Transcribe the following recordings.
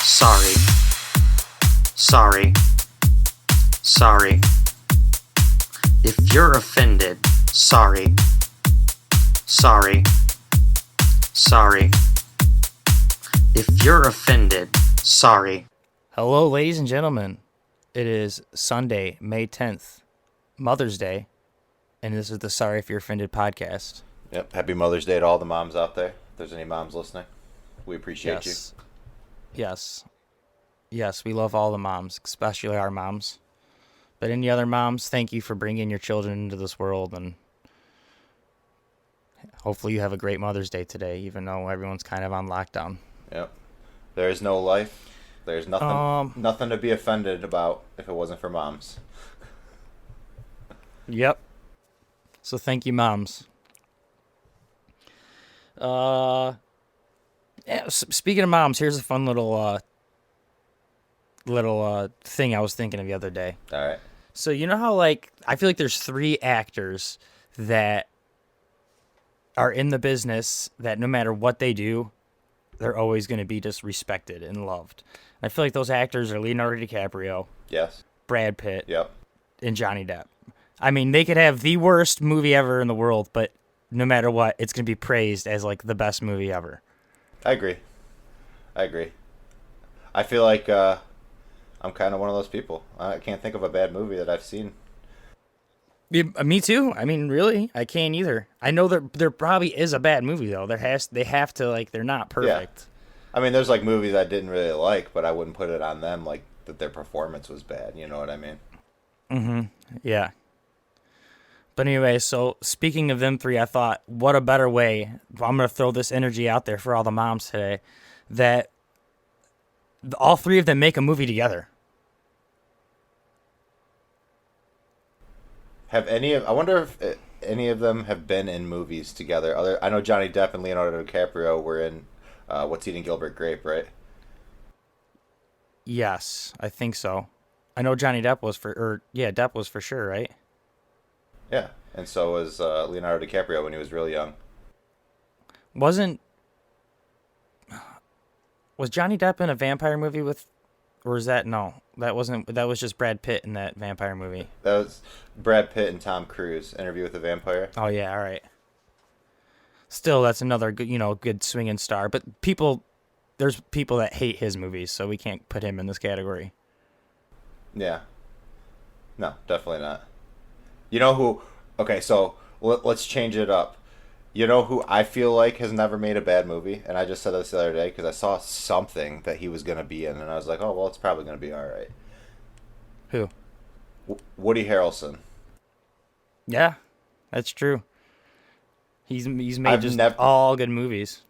Sorry. Sorry. Sorry. If you're offended, sorry. Sorry. Sorry. If you're offended, sorry. Hello, ladies and gentlemen. It is Sunday, May 10th, Mother's Day, and this is the Sorry If You're Offended podcast. Yep. Happy Mother's Day to all the moms out there. If there's any moms listening, we appreciate you. Yes, we love all the moms, especially our moms. But any other moms, thank you for bringing your children into this world, and hopefully you have a great Mother's Day today, even though everyone's kind of on lockdown. Yep. There is no life. There's nothing to be offended about if it wasn't for moms. Yep. So thank you, moms. Speaking of moms, here's a fun little thing I was thinking of the other day. All right. So you know how, like, I feel like there's three actors that are in the business that no matter what they do, they're always going to be just respected and loved. I feel like those actors are Leonardo DiCaprio, Yes. Brad Pitt, Yep. and Johnny Depp. I mean, they could have the worst movie ever in the world, but no matter what, it's going to be praised as, like, the best movie ever. I agree. I feel like I'm kind of one of those people. I can't think of a bad movie that I've seen. Yeah, me too. I mean, really, I can't either. I know there probably is a bad movie though. They have to, like, they're not perfect. I mean, there's like movies I didn't really like, but I wouldn't put it on them like that their performance was bad. You know what I mean? Mm-hmm. Yeah. But anyway, so speaking of them three, I thought, what a better way. I'm going to throw this energy out there for all the moms today, that all three of them make a movie together. I wonder if any of them have been in movies together. I know Johnny Depp and Leonardo DiCaprio were in What's Eating Gilbert Grape, right? Yes, I think so. I know Johnny Depp was Depp was for sure, right? Yeah, and so was Leonardo DiCaprio when he was really young. Was Johnny Depp in a vampire movie with, or is that, no, that was just Brad Pitt in that vampire movie. That was Brad Pitt and Tom Cruise, Interview with a Vampire. Oh yeah, all right. Still, that's another good swinging star, but there's people that hate his movies, so we can't put him in this category. Yeah. No, definitely not. You know who... Okay, so let's change it up. You know who I feel like has never made a bad movie? And I just said this the other day because I saw something that he was going to be in, and I was like, oh, well, it's probably going to be all right. Who? Woody Harrelson. Yeah, that's true. He's made all good movies.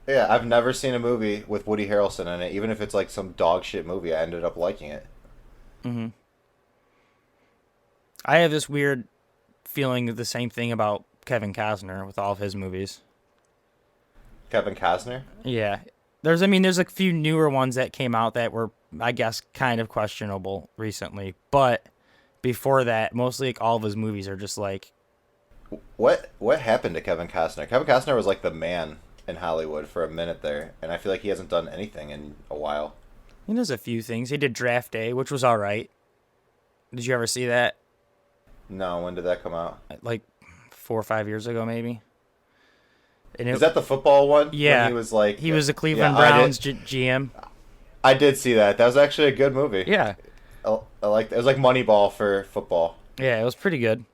Yeah, I've never seen a movie with Woody Harrelson in it. Even if it's like some dog shit movie, I ended up liking it. Mm-hmm. I have this weird feeling of the same thing about Kevin Costner with all of his movies. Kevin Costner? Yeah. There's a few newer ones that came out that were, I guess, kind of questionable recently. But before that, mostly like all of his movies are just like... What happened to Kevin Costner? Kevin Costner was like the man in Hollywood for a minute there, and I feel like he hasn't done anything in a while. He does a few things. He did Draft Day, which was all right. Did you ever see that? No, when did that come out? Like 4 or 5 years ago, maybe. And Is that the football one? Yeah. When he was like... He was the Cleveland Browns GM. I did see that. That was actually a good movie. Yeah. I liked it. It was like Moneyball for football. Yeah, it was pretty good.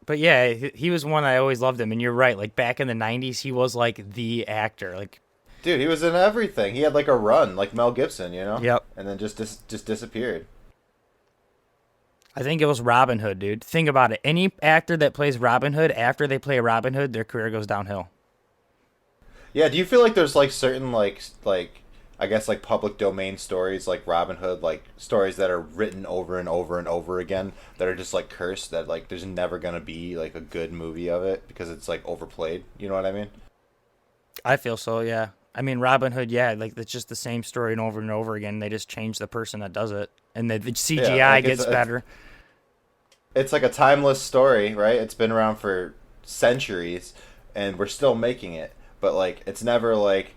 But yeah, he was one I always loved him. And you're right. Like back in the 90s, he was like the actor. Like, dude, he was in everything. He had like a run, like Mel Gibson, you know? Yep. And then just disappeared. I think it was Robin Hood, dude. Think about it. Any actor that plays Robin Hood, after they play Robin Hood, their career goes downhill. Yeah, do you feel like there's like certain like I guess like public domain stories like Robin Hood, like stories that are written over and over and over again that are just like cursed, that like there's never gonna be like a good movie of it because it's like overplayed, you know what I mean? I feel so, yeah. I mean, Robin Hood, yeah, like it's just the same story and over again. They just change the person that does it, and the CGI gets better. It's like a timeless story, right? It's been around for centuries, and we're still making it. But like, it's never like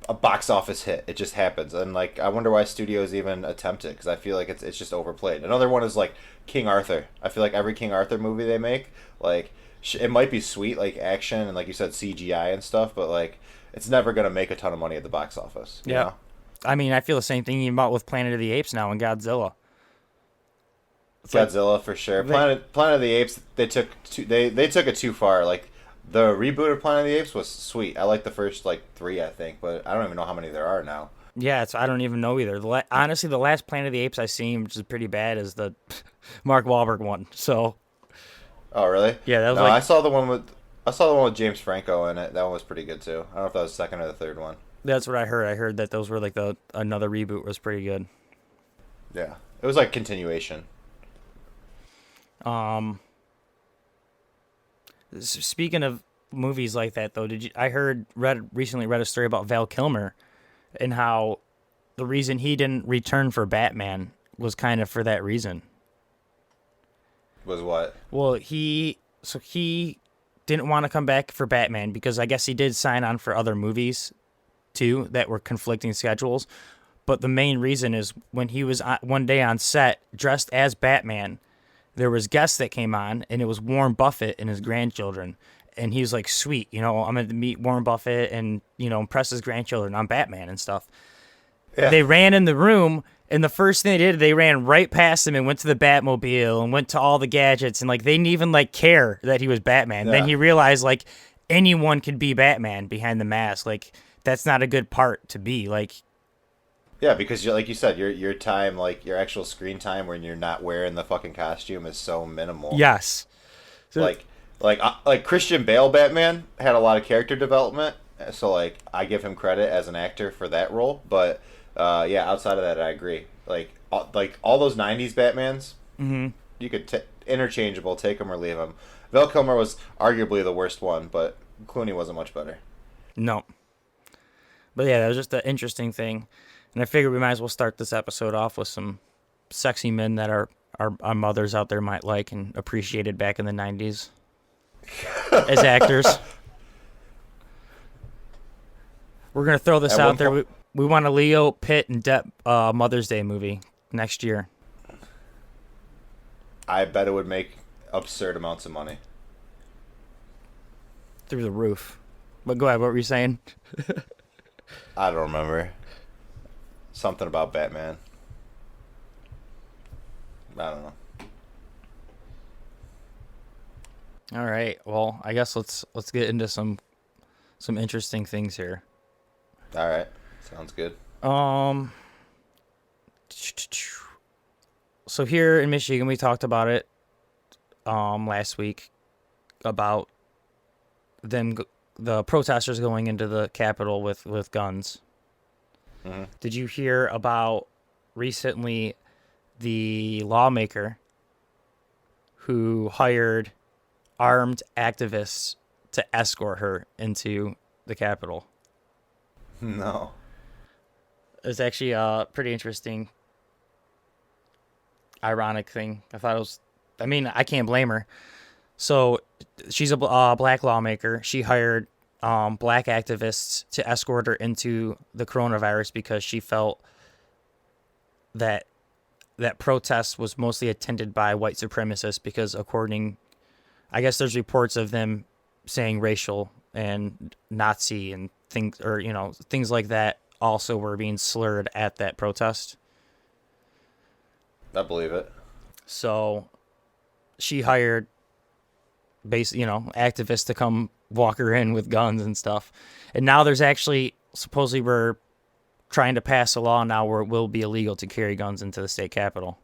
a box office hit. It just happens, and like I wonder why studios even attempt it, because I feel like it's just overplayed. Another one is like King Arthur. I feel like every King Arthur movie they make, like it might be sweet, like action and like you said CGI and stuff, but like it's never gonna make a ton of money at the box office. You know? I mean, I feel the same thing about with Planet of the Apes now and Godzilla. Godzilla for sure. Planet of the Apes, they took it too far. Like the reboot of Planet of the Apes was sweet. I like the first like 3, I think, but I don't even know how many there are now. Yeah, I don't even know either. Honestly, the last Planet of the Apes I seen, which is pretty bad, is the Mark Wahlberg one. So. Oh really? Yeah, that was no. like. I saw the one with James Franco in it. That one was pretty good too. I don't know if that was the second or the third one. That's what I heard. I heard that those were like another reboot was pretty good. Yeah, it was like continuation. Speaking of movies like that, though, recently read a story about Val Kilmer and how the reason he didn't return for Batman was kind of for that reason. Was what? Well, he didn't want to come back for Batman because I guess he did sign on for other movies too that were conflicting schedules. But the main reason is when he was one day on set dressed as Batman, there was guests that came on, and it was Warren Buffett and his grandchildren. And he was like, sweet, I'm going to meet Warren Buffett and, impress his grandchildren. I'm Batman and stuff. Yeah. They ran in the room, and the first thing they did, they ran right past him and went to the Batmobile and went to all the gadgets. And, like, they didn't even, like, care that he was Batman. Yeah. Then he realized, like, anyone could be Batman behind the mask. Like, that's not a good part to be. Like, yeah, because like you said, your time, like your actual screen time when you're not wearing the fucking costume is so minimal. Yes. So, like Christian Bale Batman had a lot of character development, so like I give him credit as an actor for that role. But yeah, outside of that, I agree. Like all those '90s Batmans, you could interchangeable, take them or leave them. Val Kilmer was arguably the worst one, but Clooney wasn't much better. No. But yeah, that was just an interesting thing. And I figured we might as well start this episode off with some sexy men that our mothers out there might like and appreciated back in the 90s as actors. We're going to throw this out there. We want a Leo, Pitt, and Depp Mother's Day movie next year. I bet it would make absurd amounts of money. Through the roof. But go ahead, what were you saying? I don't remember. Something about Batman. I don't know. All right. Well, I guess let's get into some interesting things here. All right. Sounds good. So here in Michigan, we talked about it last week about the protesters going into the Capitol with guns. Mm-hmm. Did you hear about recently the lawmaker who hired armed activists to escort her into the Capitol? No. It's actually a pretty interesting, ironic thing. I can't blame her. So she's a black lawmaker. She hired black activists to escort her into the coronavirus because she felt that protest was mostly attended by white supremacists because I guess there's reports of them saying racial and Nazi and things, or, things like that also were being slurred at that protest. I believe it. So she hired activists to come walk her in with guns and stuff. And now there's actually, supposedly we're trying to pass a law now where it will be illegal to carry guns into the state capitol.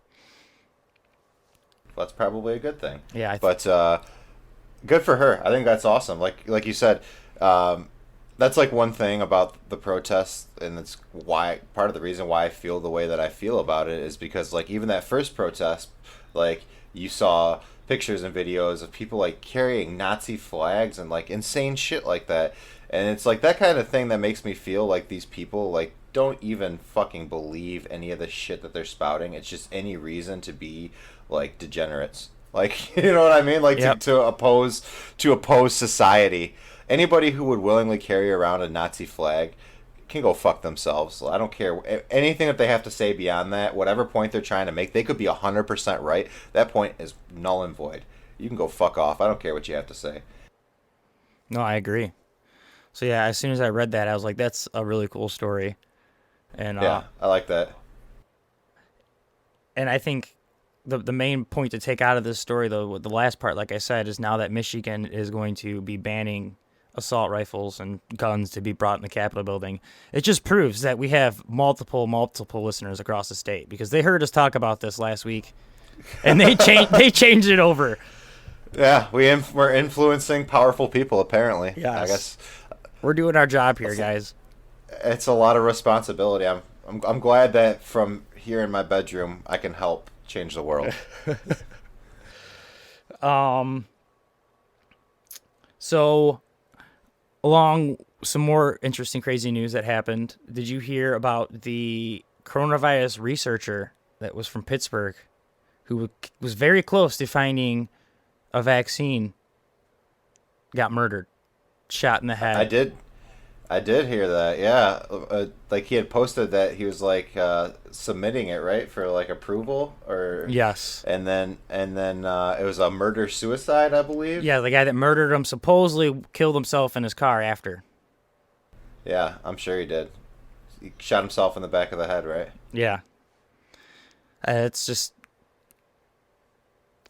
That's probably a good thing. Yeah. But good for her. I think that's awesome. Like you said, that's like one thing about the protests, and it's why part of the reason why I feel the way that I feel about it is because like even that first protest, like you saw pictures and videos of people like carrying Nazi flags and like insane shit like that. And it's like that kind of thing that makes me feel like these people like don't even fucking believe any of the shit that they're spouting. It's just any reason to be like degenerates. Like, you know what I mean? Like yep. to oppose society. Anybody who would willingly carry around a Nazi flag can go fuck themselves. I don't care anything that they have to say beyond that. Whatever point they're trying to make, they could be 100% right. That point is null and void. You can go fuck off. I don't care what you have to say. No, I agree. So yeah, as soon as I read that, I was like, that's a really cool story. And yeah, I like that. And I think the main point to take out of this story, though, the last part, like I said, is now that Michigan is going to be banning assault rifles and guns to be brought in the Capitol building, it just proves that we have multiple listeners across the state, because they heard us talk about this last week, and they changed it over. Yeah, we're influencing powerful people, apparently. Yes. I guess we're doing our job here, guys. It's a lot of responsibility. I'm glad that from here in my bedroom I can help change the world. So, along some more interesting, crazy news that happened, did you hear about the coronavirus researcher that was from Pittsburgh who was very close to finding a vaccine, got murdered, shot in the head? I did hear that. Yeah, like he had posted that he was like submitting it, right, for like approval, or yes, and then it was a murder suicide, I believe. Yeah, the guy that murdered him supposedly killed himself in his car after. Yeah, I'm sure he did. He shot himself in the back of the head, right? Yeah. It's just,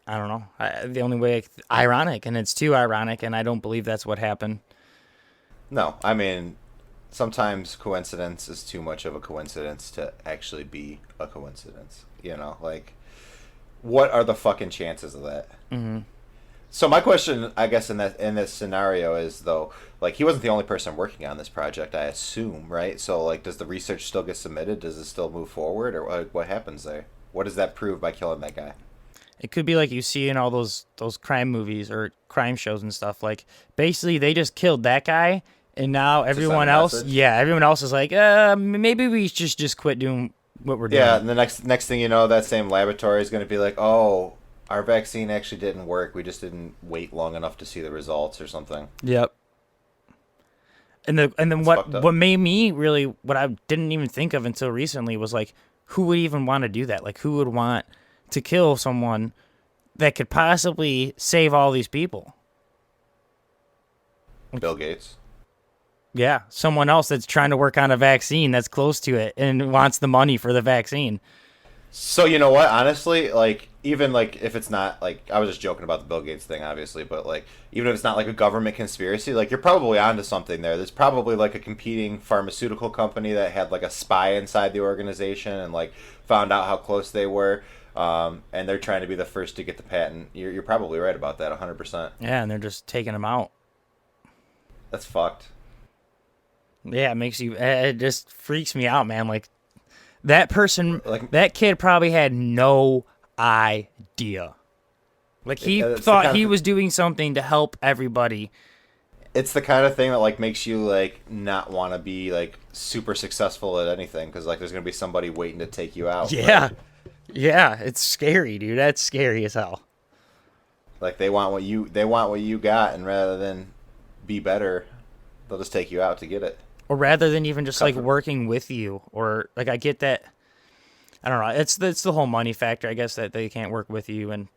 I don't know. The only way, ironic, and it's too ironic, and I don't believe that's what happened. No, I mean, sometimes coincidence is too much of a coincidence to actually be a coincidence. You know, like, what are the fucking chances of that? Mm-hmm. So my question, I guess, in this scenario is, though, like, he wasn't the only person working on this project, I assume, right? So, like, does the research still get submitted? Does it still move forward, or what happens there? What does that prove by killing that guy? It could be like you see in all those crime movies or crime shows and stuff. Like, basically, they just killed that guy, and now everyone else, everyone else is like, maybe we just quit doing what we're doing. Yeah, and the next thing you know, that same laboratory is going to be like, oh, our vaccine actually didn't work. We just didn't wait long enough to see the results or something. Yep. And then what made me really, what I didn't even think of until recently was like, who would even want to do that? Like, who would want to kill someone that could possibly save all these people? Bill Gates. Yeah, someone else that's trying to work on a vaccine that's close to it and wants the money for the vaccine. So, you know what? Honestly, like, even, like, if it's not, like, I was just joking about the Bill Gates thing, obviously, but, like, even if it's not, like, a government conspiracy, like, you're probably onto something there. There's probably, like, a competing pharmaceutical company that had, like, a spy inside the organization and, like, found out how close they were, and they're trying to be the first to get the patent. You're probably right about that, 100%. Yeah, and they're just taking them out. That's fucked. Yeah, it just freaks me out, man. Like, that person, like, that kid probably had no idea. Like, he thought he was doing something to help everybody. It's the kind of thing that, like, makes you, like, not want to be, like, super successful at anything, because, like, there's going to be somebody waiting to take you out. Yeah. Right? Yeah, it's scary, dude. That's scary as hell. Like, they want what you got, and rather than be better, they'll just take you out to get it. Or rather than even just, like, working with you. Or, like, I get that. I don't know. It's the whole money factor, I guess, that they can't work with you. And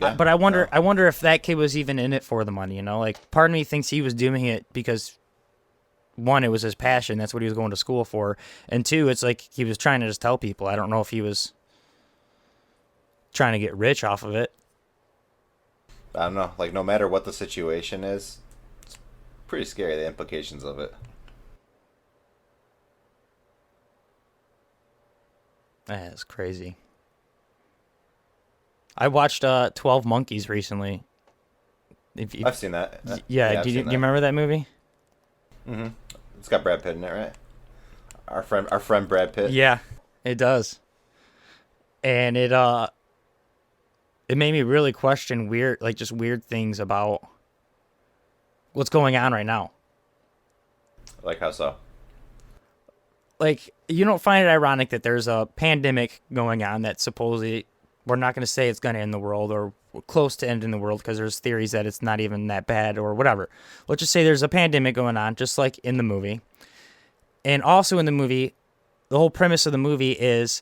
yeah, but I wonder if that kid was even in it for the money, you know? Like, part of me thinks he was doing it because, one, it was his passion. That's what he was going to school for. And two, it's like he was trying to just tell people. I don't know if he was trying to get rich off of it. I don't know. Like, no matter what the situation is, it's pretty scary, the implications of it. That's crazy. I watched 12 Monkeys recently. I've seen that. Yeah, do you remember that movie? Mm-hmm. It's got Brad Pitt in it, right? Our friend Brad Pitt. Yeah, it does. And it made me really question weird things about what's going on right now. Like how so? Like, you don't find it ironic that there's a pandemic going on that supposedly, we're not going to say it's going to end the world or close to ending the world, because there's theories that it's not even that bad or whatever. Let's just say there's a pandemic going on, just like in the movie. And also in the movie, the whole premise of the movie is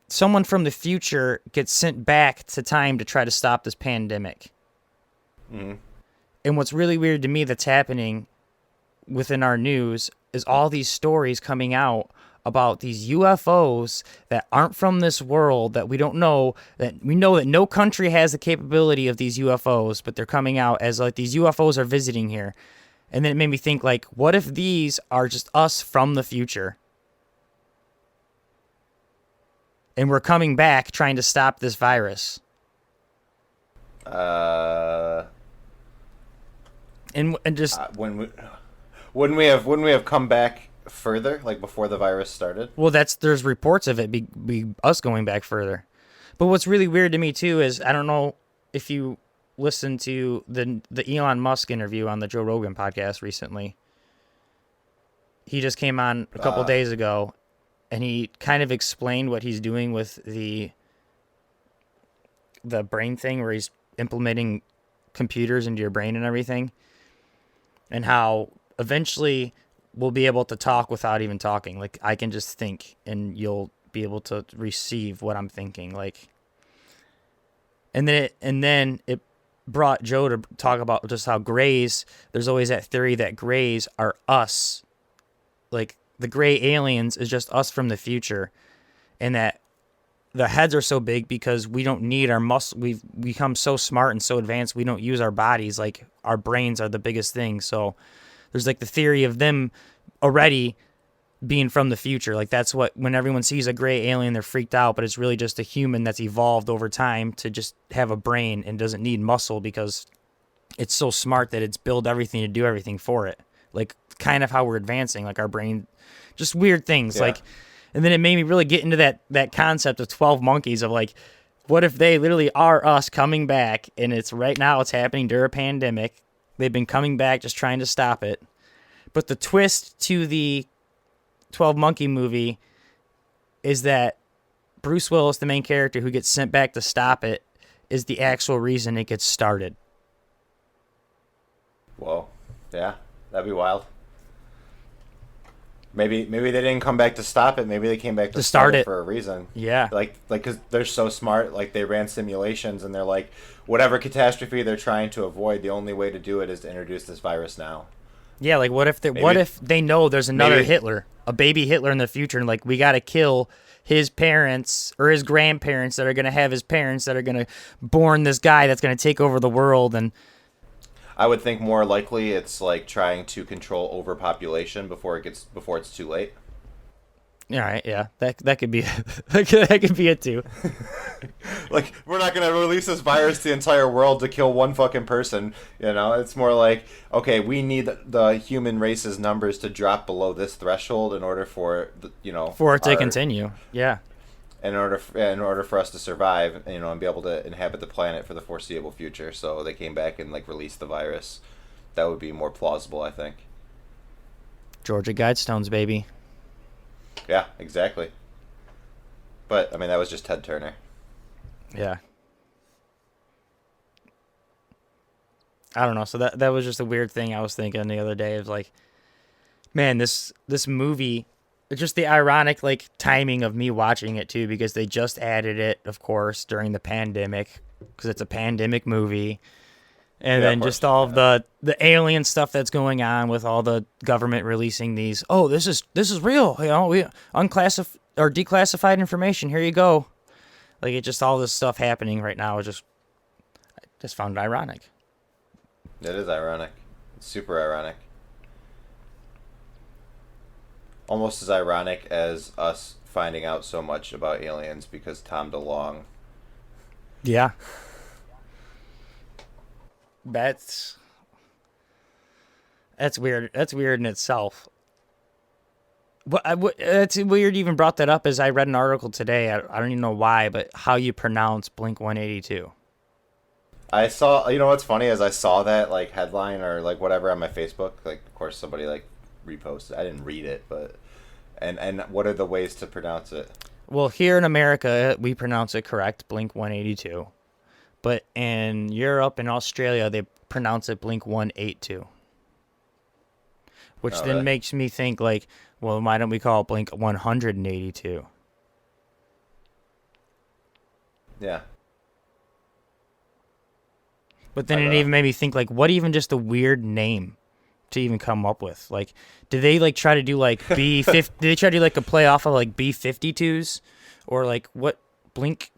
someone from the future gets sent back to time to try to stop this pandemic. Mm-hmm. And what's really weird to me that's happening within our news is all these stories coming out about these UFOs that aren't from this world, that we don't know, that we know that no country has the capability of these UFOs, but they're coming out as like these UFOs are visiting here. And then it made me think, like, what if these are just us from the future? And we're coming back trying to stop this virus. Uh, and just wouldn't we have come back further, like before the virus started? well, there's reports of it be us going back further. But what's really weird to me too is, I don't know if you listened to the Elon Musk interview on the Joe Rogan podcast recently. He just came on a couple days ago, and he kind of explained what he's doing with the brain thing, where he's implementing computers into your brain and everything, and how eventually we'll be able to talk without even talking. Like, I can just think and you'll be able to receive what I'm thinking. Like, and then it brought Joe to talk about just how grays, there's always that theory that grays are us. Like, the gray aliens is just us from the future, and that the heads are so big because we don't need our muscle. We've become so smart and so advanced, we don't use our bodies. Like, our brains are the biggest thing. So there's like the theory of them already being from the future. Like, that's what, when everyone sees a gray alien, they're freaked out, but it's really just a human that's evolved over time to just have a brain and doesn't need muscle because it's so smart that it's built everything to do everything for it. Like, kind of how we're advancing, like our brain, just weird things. Yeah. Like, and then it made me really get into that concept of 12 monkeys of like, what if they literally are us coming back, and it's right now, it's happening during a pandemic. They've been coming back just trying to stop it. But the twist to the 12 Monkey movie is that Bruce Willis, the main character who gets sent back to stop it, is the actual reason it gets started. Whoa. Yeah, that'd be wild. Maybe they didn't come back to stop it. Maybe they came back to start it for a reason. Yeah. Like because they're so smart. Like, they ran simulations, and they're like, whatever catastrophe they're trying to avoid, the only way to do it is to introduce this virus now. Yeah, like, what if they know there's another Hitler, a baby Hitler in the future, and like, we got to kill his parents or his grandparents that are going to have his parents that are going to born this guy that's going to take over the world. And I would think more likely it's like trying to control overpopulation before it's too late. All right, yeah, that could be that could be it too. Like, we're not gonna release this virus to the entire world to kill one fucking person. You know, it's more like, okay, we need the human race's numbers to drop below this threshold in order for it to continue. Yeah. In order for us to survive, and be able to inhabit the planet for the foreseeable future. So they came back and like released the virus. That would be more plausible, I think. Georgia Guidestones, baby. Yeah, exactly. But I mean, that was just Ted Turner. Yeah. I don't know. So that was just a weird thing I was thinking the other day. Of like, man, this movie. Just the ironic, like, timing of me watching it, too, because they just added it, of course, during the pandemic, because it's a pandemic movie. And then just all of the alien stuff that's going on with all the government releasing these. Oh, this is real. We unclassified or declassified information. Here you go. Like, it just all this stuff happening right now. I just found it ironic. It is ironic. It's super ironic. Almost as ironic as us finding out so much about aliens because Tom DeLonge. Yeah. That's weird. That's weird in itself. It's weird you even brought that up, as I read an article today. I don't even know why, but how you pronounce Blink-182. I saw, what's funny is I saw that like headline or like whatever on my Facebook. Like, of course, somebody like reposted. I didn't read it, but and what are the ways to pronounce it? Well, here in America, we pronounce it correct, Blink-182. But in Europe and Australia, they pronounce it Blink-182. which Oh, then really? makes me think like, well, why don't we call it Blink 182? Yeah. But then I it know. even made me think like, what even just a weird name to even come up with? Like, did they like try to do like B50? Did they try to do like a play off of like B52s, or like what Blink?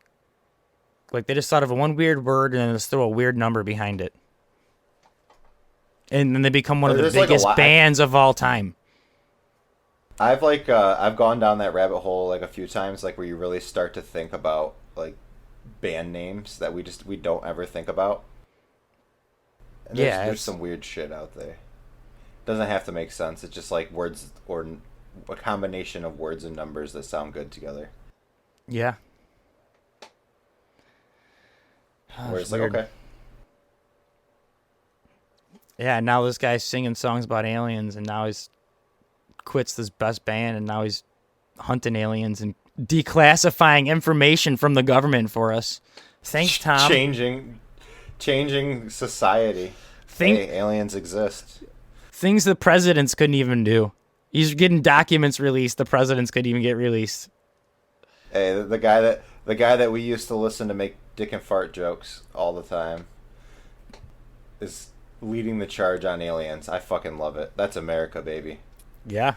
Like they just thought of a one weird word and then just throw a weird number behind it, and then they become one of the There's like a biggest lot. bands of all time. I've gone down that rabbit hole like a few times, like where you really start to think about like band names that we don't ever think about. And Yeah, there's some weird shit out there. Doesn't have to make sense. It's just like words or a combination of words and numbers that sound good together. yeah. Where It's it's like, weird. okay, Yeah, now this guy's singing songs about aliens, and now he's quits this best band, and now he's hunting aliens and declassifying information from the government for us. Thanks, Tom. changing society. Think Hey, aliens exist. things the presidents couldn't even do. He's getting documents released the presidents couldn't even get released. Hey, the guy that we used to listen to make dick and fart jokes all the time is leading the charge on aliens. I fucking love it. That's America, baby. Yeah.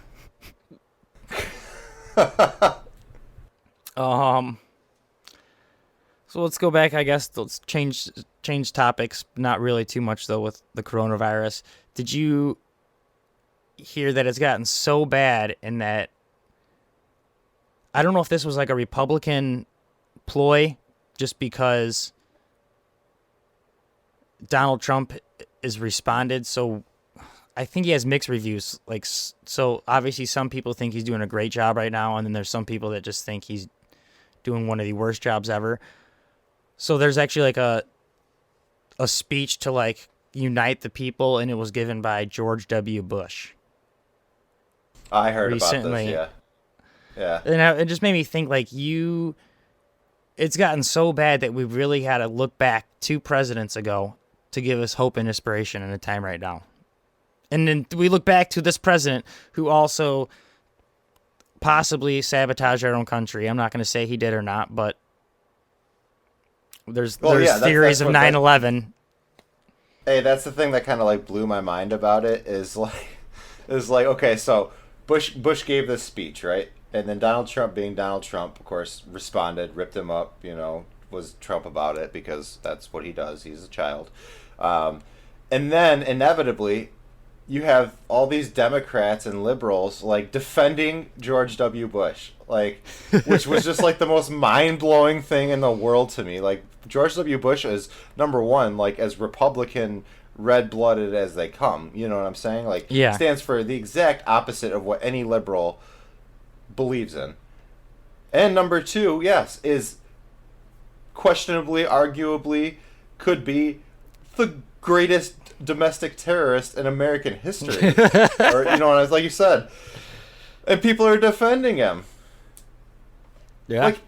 Um. So let's go back. I guess let's change topics. Not really too much though with the coronavirus. Did you hear that it's gotten so bad in that? I don't know if this was like a Republican ploy, just because Donald Trump is responded. So I think he has mixed reviews. Like, so obviously some people think he's doing a great job right now, and then there's some people that just think he's doing one of the worst jobs ever. So there's actually like a speech to like unite the people, and it was given by George W. Bush. I heard Recently. about this. Yeah. And it just made me think like it's gotten so bad that we really had to look back 2 presidents ago to give us hope and inspiration in a time right now. And then we look back to this president who also possibly sabotaged our own country. I'm not going to say he did or not, but there's theories of 9/11. Hey, that's the thing that kind of like blew my mind about it is like okay, so Bush gave this speech, right? And then Donald Trump, being Donald Trump, of course, responded, ripped him up, was Trump about it because that's what he does. He's a child. And then inevitably you have all these Democrats and liberals like defending George W. Bush, like, which was just like the most mind-blowing thing in the world to me. Like, George W. Bush is number one, like, as Republican red-blooded as they come. You know what I'm saying? Like, Yeah. stands for the exact opposite of what any liberal believes in. And number two, yes, is questionably, arguably, could be the greatest domestic terrorist in American history. Or, like you said. And people are defending him. Yeah. Like,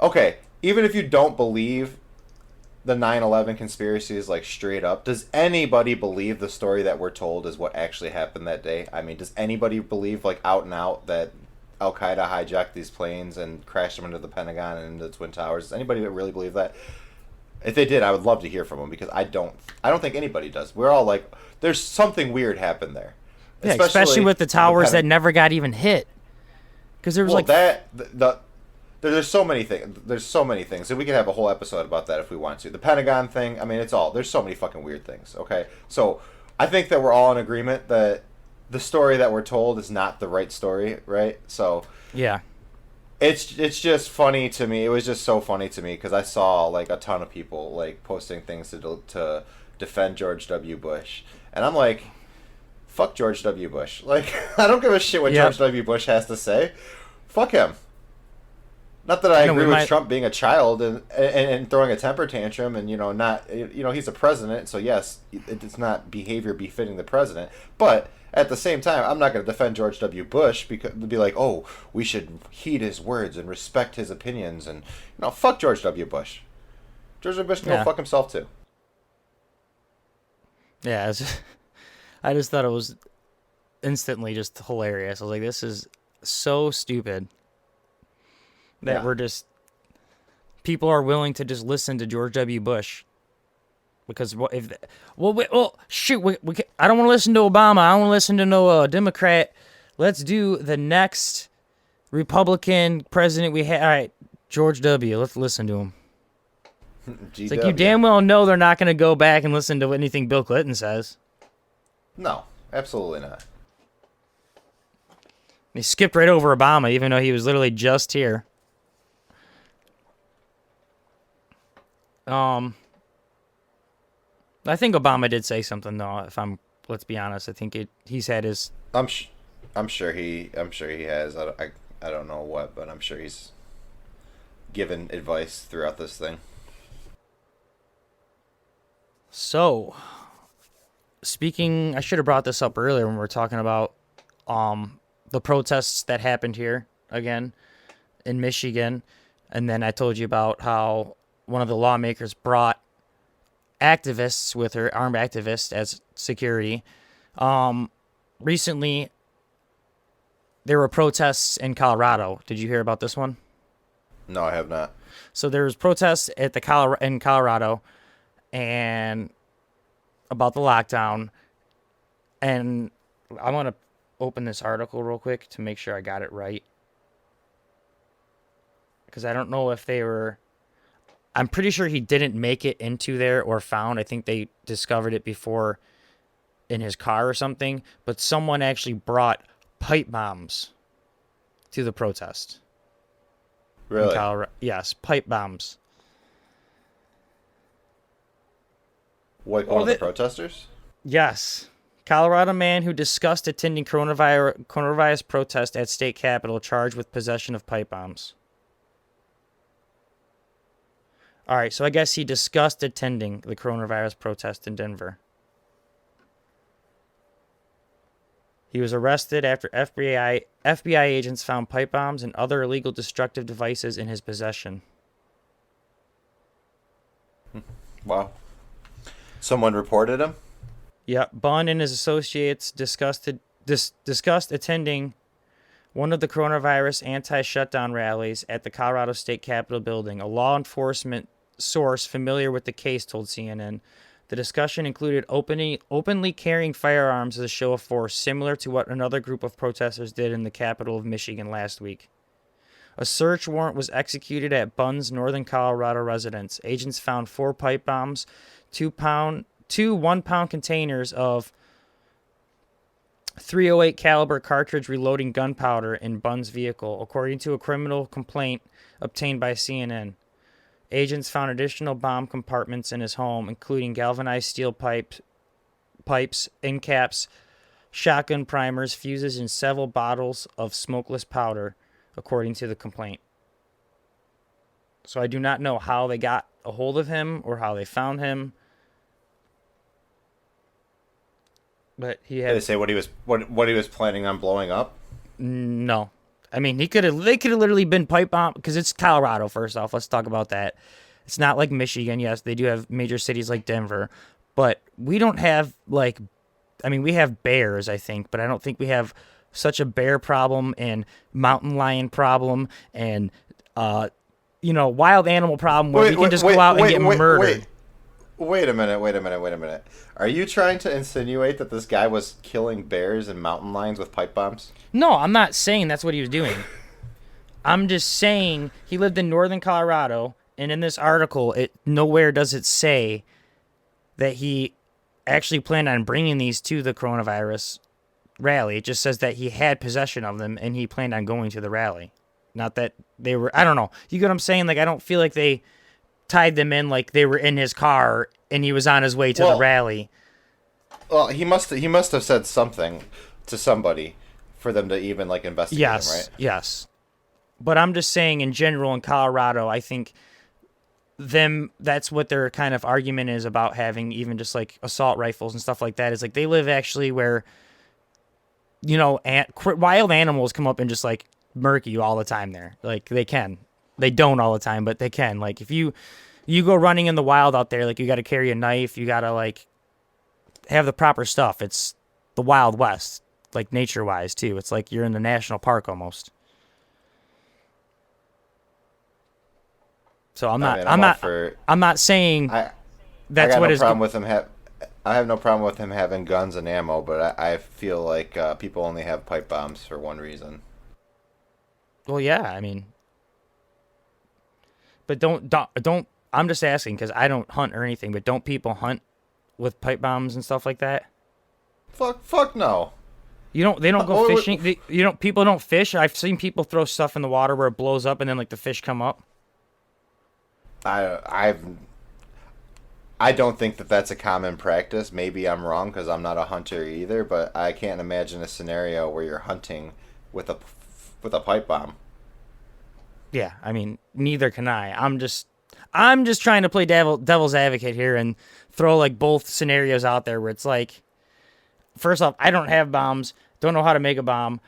okay, even if you don't believe the 9/11 conspiracies, like, straight up, does anybody believe the story that we're told is what actually happened that day? I mean, does anybody believe, like, out and out that Al-Qaeda hijacked these planes and crashed them into the Pentagon and into the Twin Towers? Does anybody really believe that? If they did, I would love to hear from them, because I don't think anybody does. We're all like, there's something weird happened there. Yeah, especially with the towers that never got even hit. Because there was there's so many things. There's so many things. And we could have a whole episode about that if we want to. The Pentagon thing, I mean, there's so many fucking weird things, okay? So I think that we're all in agreement that the story that we're told is not the right story, right? So yeah. It's just funny to me. It was just so funny to me because I saw like a ton of people like posting things to defend George W. Bush, and I'm like, fuck George W. Bush. Like, I don't give a shit what George W. Bush has to say. Fuck him. Not that I agree with Trump being a child and throwing a temper tantrum and he's a president, so yes, it's not behavior befitting the president, but at the same time, I'm not going to defend George W. Bush because to be like, oh, we should heed his words and respect his opinions, and fuck George W. Bush. George W. Bush can go fuck himself too. Yeah, I just thought it was instantly just hilarious. I was like, this is so stupid that we're just people are willing to just listen to George W. Bush because shoot, I don't want to listen to Obama. I don't want to listen to no Democrat. Let's do the next Republican president we had. All right, George W. Let's listen to him. It's like you damn well know they're not going to go back and listen to anything Bill Clinton says. No, absolutely not. He skipped right over Obama, even though he was literally just here. I think Obama did say something though. Let's be honest, I think he's had his. I'm sure he has. I don't know what, but I'm sure he's given advice throughout this thing. So, I should have brought this up earlier when we were talking about the protests that happened here again in Michigan, and then I told you about how one of the lawmakers brought activists with her, armed activists as security. Recently, there were protests in Colorado. Did you hear about this one? No, I have not. So there was protests in Colorado, and about the lockdown. And I want to open this article real quick to make sure I got it right, because I don't know if they were. I'm pretty sure he didn't make it into there or found. I think they discovered it before in his car or something. But someone actually brought pipe bombs to the protest. Really? In Colorado. Yes, pipe bombs. Like one of the protesters? Yes. Colorado man who discussed attending coronavirus protest at state capitol charged with possession of pipe bombs. All right, so I guess he discussed attending the coronavirus protest in Denver. He was arrested after FBI agents found pipe bombs and other illegal destructive devices in his possession. Wow. Someone reported him? Yeah, Bunn and his associates discussed attending one of the coronavirus anti-shutdown rallies at the Colorado State Capitol building. A law enforcement source familiar with the case told CNN. The discussion included openly carrying firearms as a show of force, similar to what another group of protesters did in the capital of Michigan last week. A search warrant was executed at Bunn's northern Colorado residence. Agents found 4 pipe bombs, 2 1-pound containers of .308 caliber cartridge reloading gunpowder in Bunn's vehicle, according to a criminal complaint obtained by CNN. Agents found additional bomb compartments in his home, including galvanized steel pipes, end caps, shotgun primers, fuses, and several bottles of smokeless powder, according to the complaint. So I do not know how they got a hold of him or how they found him. But he had. Did they say what he was planning on blowing up? No. I mean, they could have literally been pipe bomb, because it's Colorado. First off, let's talk about that. It's not like Michigan. Yes, they do have major cities like Denver, but we don't have we have bears, I think, but I don't think we have such a bear problem and mountain lion problem and wild animal problem where we can just go out and get murdered. Wait a minute. Are you trying to insinuate that this guy was killing bears and mountain lions with pipe bombs? No, I'm not saying that's what he was doing. I'm just saying he lived in northern Colorado, and in this article, nowhere does it say that he actually planned on bringing these to the coronavirus rally. It just says that he had possession of them, and he planned on going to the rally. Not that they were, I don't know. You get what I'm saying? Like, I don't feel like they tied them in like they were in his car and he was on his way to the rally. Well, he must have said something to somebody for them to even investigate him, right? Yes. But I'm just saying in general in Colorado, I think that's what their kind of argument is about having even just assault rifles and stuff like that, is they live actually where wild animals come up and just murk you all the time there. They can. They don't all the time, but they can. If you go running in the wild out there, you got to carry a knife. You got to have the proper stuff. It's the Wild West. like nature-wise too. It's like you're in the national park almost. So I'm not saying that's I got what no is. problem with him I have no problem with him having guns and ammo, but I feel like people only have pipe bombs for one reason. Well, yeah, I mean, but don't. I'm just asking because I don't hunt or anything. But don't people hunt with pipe bombs and stuff like that? Fuck no. You don't. They don't go fishing. You don't. People don't fish. I've seen people throw stuff in the water where it blows up and then like the fish come up. I don't think that that's a common practice. Maybe I'm wrong because I'm not a hunter either, but I can't imagine a scenario where you're hunting with a pipe bomb. Yeah, I mean, neither can I. I'm just trying to play devil's advocate here and throw like both scenarios out there where it's like, first off, I don't have bombs, don't know how to make a bomb.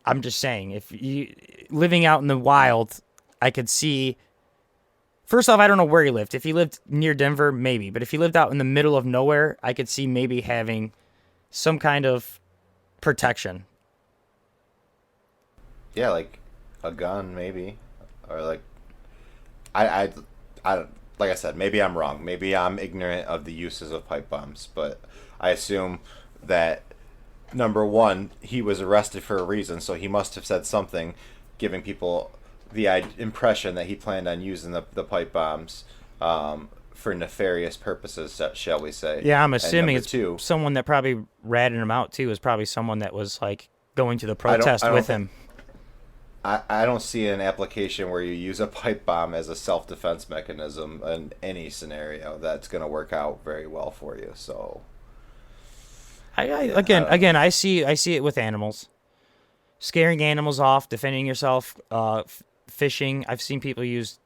I'm just saying, if you living out in the wild, I could see. First off, I don't know where he lived. If he lived near Denver, maybe. But if he lived out in the middle of nowhere, I could see maybe having some kind of protection. Yeah, like a gun, maybe, or like I like I said, maybe I'm wrong. Maybe I'm ignorant of the uses of pipe bombs, but I assume that number one, he was arrested for a reason, so he must have said something, giving people the impression that he planned on using the pipe bombs for nefarious purposes, shall we say. Yeah, I'm assuming it's someone that probably ratted him out, too, is probably someone that was, like, going to the protest with him. I don't see an application where you use a pipe bomb as a self-defense mechanism in any scenario that's going to work out very well for you, so... Again, I see it with animals. Scaring animals off, defending yourself, fishing. I've seen people use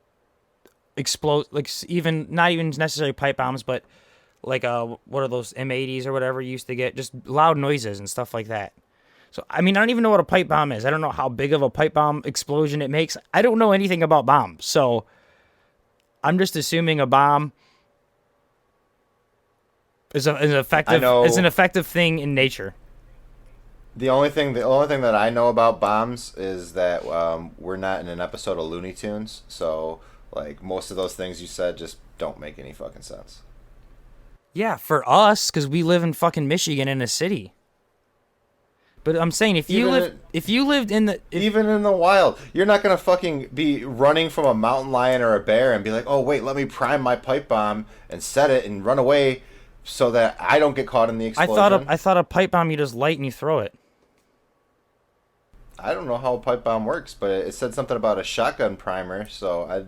not even necessarily pipe bombs, but like what are those M80s or whatever you used to get, just loud noises and stuff like that. So I mean, I don't even know what a pipe bomb is. I don't know how big of a pipe bomb explosion it makes. I don't know anything about bombs, so I'm just assuming a bomb is an effective thing in nature. The only thing that I know about bombs is that we're not in an episode of Looney Tunes, so like most of those things you said just don't make any fucking sense. Yeah, for us, because we live in fucking Michigan in a city. But I'm saying even in the wild, you're not gonna fucking be running from a mountain lion or a bear and be like, oh wait, let me prime my pipe bomb and set it and run away so that I don't get caught in the explosion. I thought a pipe bomb you just light and you throw it. I don't know how a pipe bomb works, but it said something about a shotgun primer, so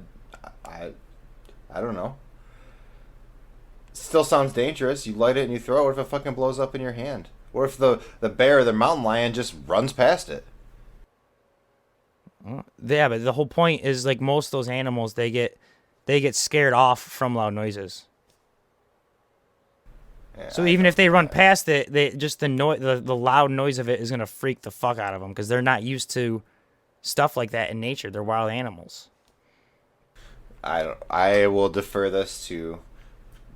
I don't know. Still sounds dangerous. You light it and you throw it. What if it fucking blows up in your hand? What if the bear or the mountain lion just runs past it? Yeah, but the whole point is like most of those animals, they get scared off from loud noises. Yeah, so even if they run past it, the loud noise of it is gonna freak the fuck out of them because they're not used to stuff like that in nature. They're wild animals. I will defer this to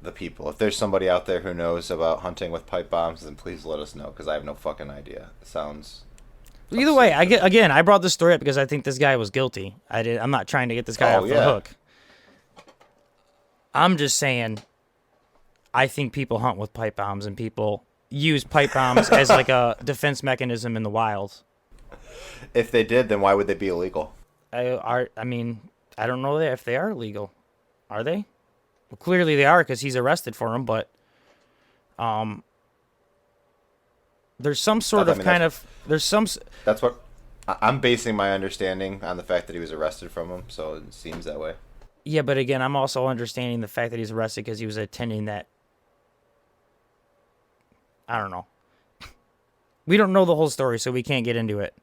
the people. If there's somebody out there who knows about hunting with pipe bombs, then please let us know because I have no fucking idea. It sounds. Either way, I brought this story up because I think this guy was guilty. I'm not trying to get this guy off the hook. I'm just saying. I think people hunt with pipe bombs and people use pipe bombs as like a defense mechanism in the wild. If they did, then why would they be illegal? I mean, I don't know if they are illegal. Are they? Well, clearly they are because he's arrested for them, but there's some sort of kind of... That's what... I'm basing my understanding on the fact that he was arrested from him, so it seems that way. Yeah, but again, I'm also understanding the fact that he's arrested because he was attending that... I don't know. We don't know the whole story, so we can't get into it.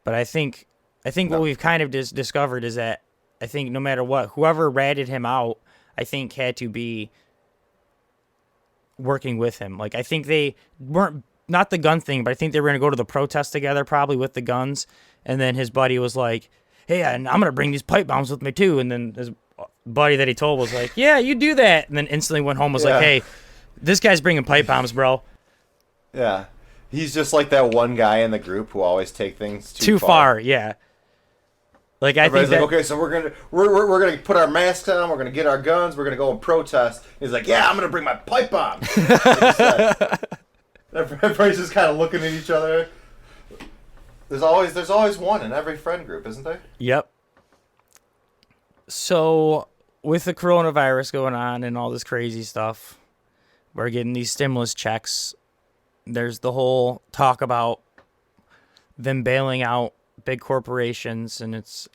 But I think what we've kind of discovered is that I think no matter what, whoever ratted him out, I think had to be working with him. Like, I think they weren't, not the gun thing, but I think they were going to go to the protest together probably with the guns. And then his buddy was like, hey, and I'm going to bring these pipe bombs with me too. And then his buddy that he told was like, yeah, you do that. And then instantly went home was like, hey, this guy's bringing pipe bombs, bro. Yeah. He's just like that one guy in the group who always take things Too far, yeah. Like I Everybody's think like, okay, so we're gonna put our masks on, we're gonna get our guns, we're gonna go and protest. He's like, yeah, I'm gonna bring my pipe bomb. Everybody's just kind of looking at each other. There's always one in every friend group, isn't there? Yep. So with the coronavirus going on and all this crazy stuff, we're getting these stimulus checks. There's the whole talk about them bailing out big corporations, and it's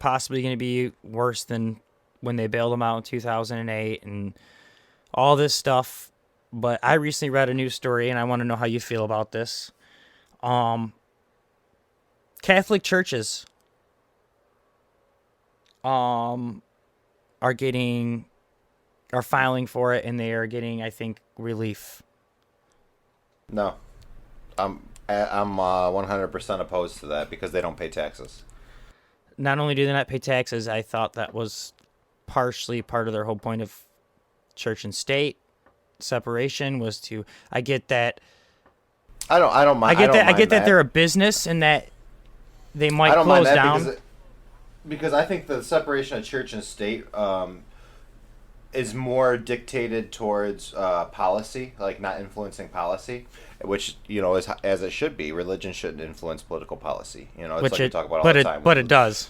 possibly going to be worse than when they bailed them out in 2008 and all this stuff. But I recently read a news story, and I want to know how you feel about this. Catholic churches are filing for it, and they are getting, I think, relief. No, I'm 100% opposed to that because they don't pay taxes. Not only do they not pay taxes, I thought that was partially part of their whole point of church and state separation was to. I get that. I don't mind. I get that they're a business and that they might close down. Because I think the separation of church and state is more dictated towards policy, like not influencing policy, which is as it should be. Religion shouldn't influence political policy. It's like we talk about all the time. But it does.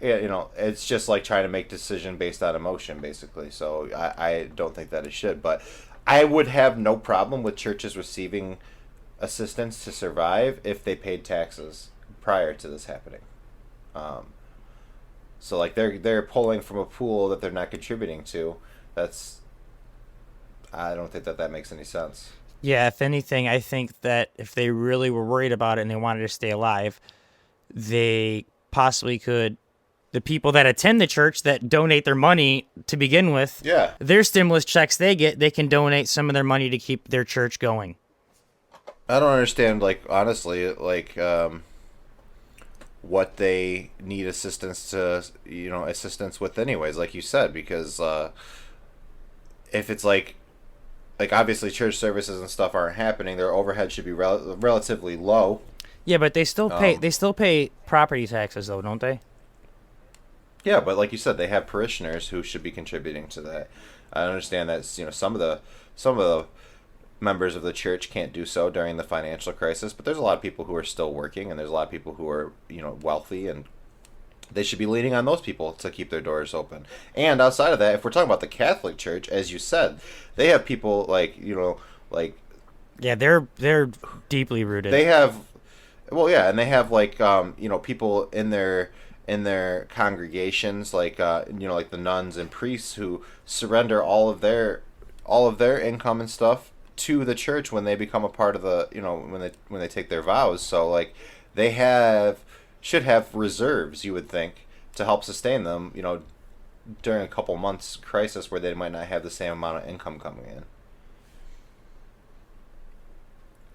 Yeah, it's just like trying to make decision based on emotion, basically. So I don't think that it should. But I would have no problem with churches receiving assistance to survive if they paid taxes prior to this happening. So like they're pulling from a pool that they're not contributing to. I don't think that makes any sense. Yeah, if anything, I think that if they really were worried about it and they wanted to stay alive, they possibly could. The people that attend the church that donate their money to begin with, yeah, their stimulus checks they get, they can donate some of their money to keep their church going. I don't understand, like, honestly, like, what they need assistance with anyways, like you said, because if it's like obviously church services and stuff aren't happening, their overhead should be relatively low. Yeah, but they still pay property taxes though, don't they? Yeah, but like you said, they have parishioners who should be contributing to that. I understand that some of the members of the church can't do so during the financial crisis, but there's a lot of people who are still working, and there's a lot of people who are wealthy, and they should be leaning on those people to keep their doors open. And outside of that, if we're talking about the Catholic Church, as you said, they have people yeah, they're deeply rooted. They have, well, yeah, and they have people in their congregations, like the nuns and priests who surrender all of their income and stuff to the church when they become a part of the when they take their vows. So like they should have reserves, you would think, to help sustain them during a couple months crisis where they might not have the same amount of income coming in.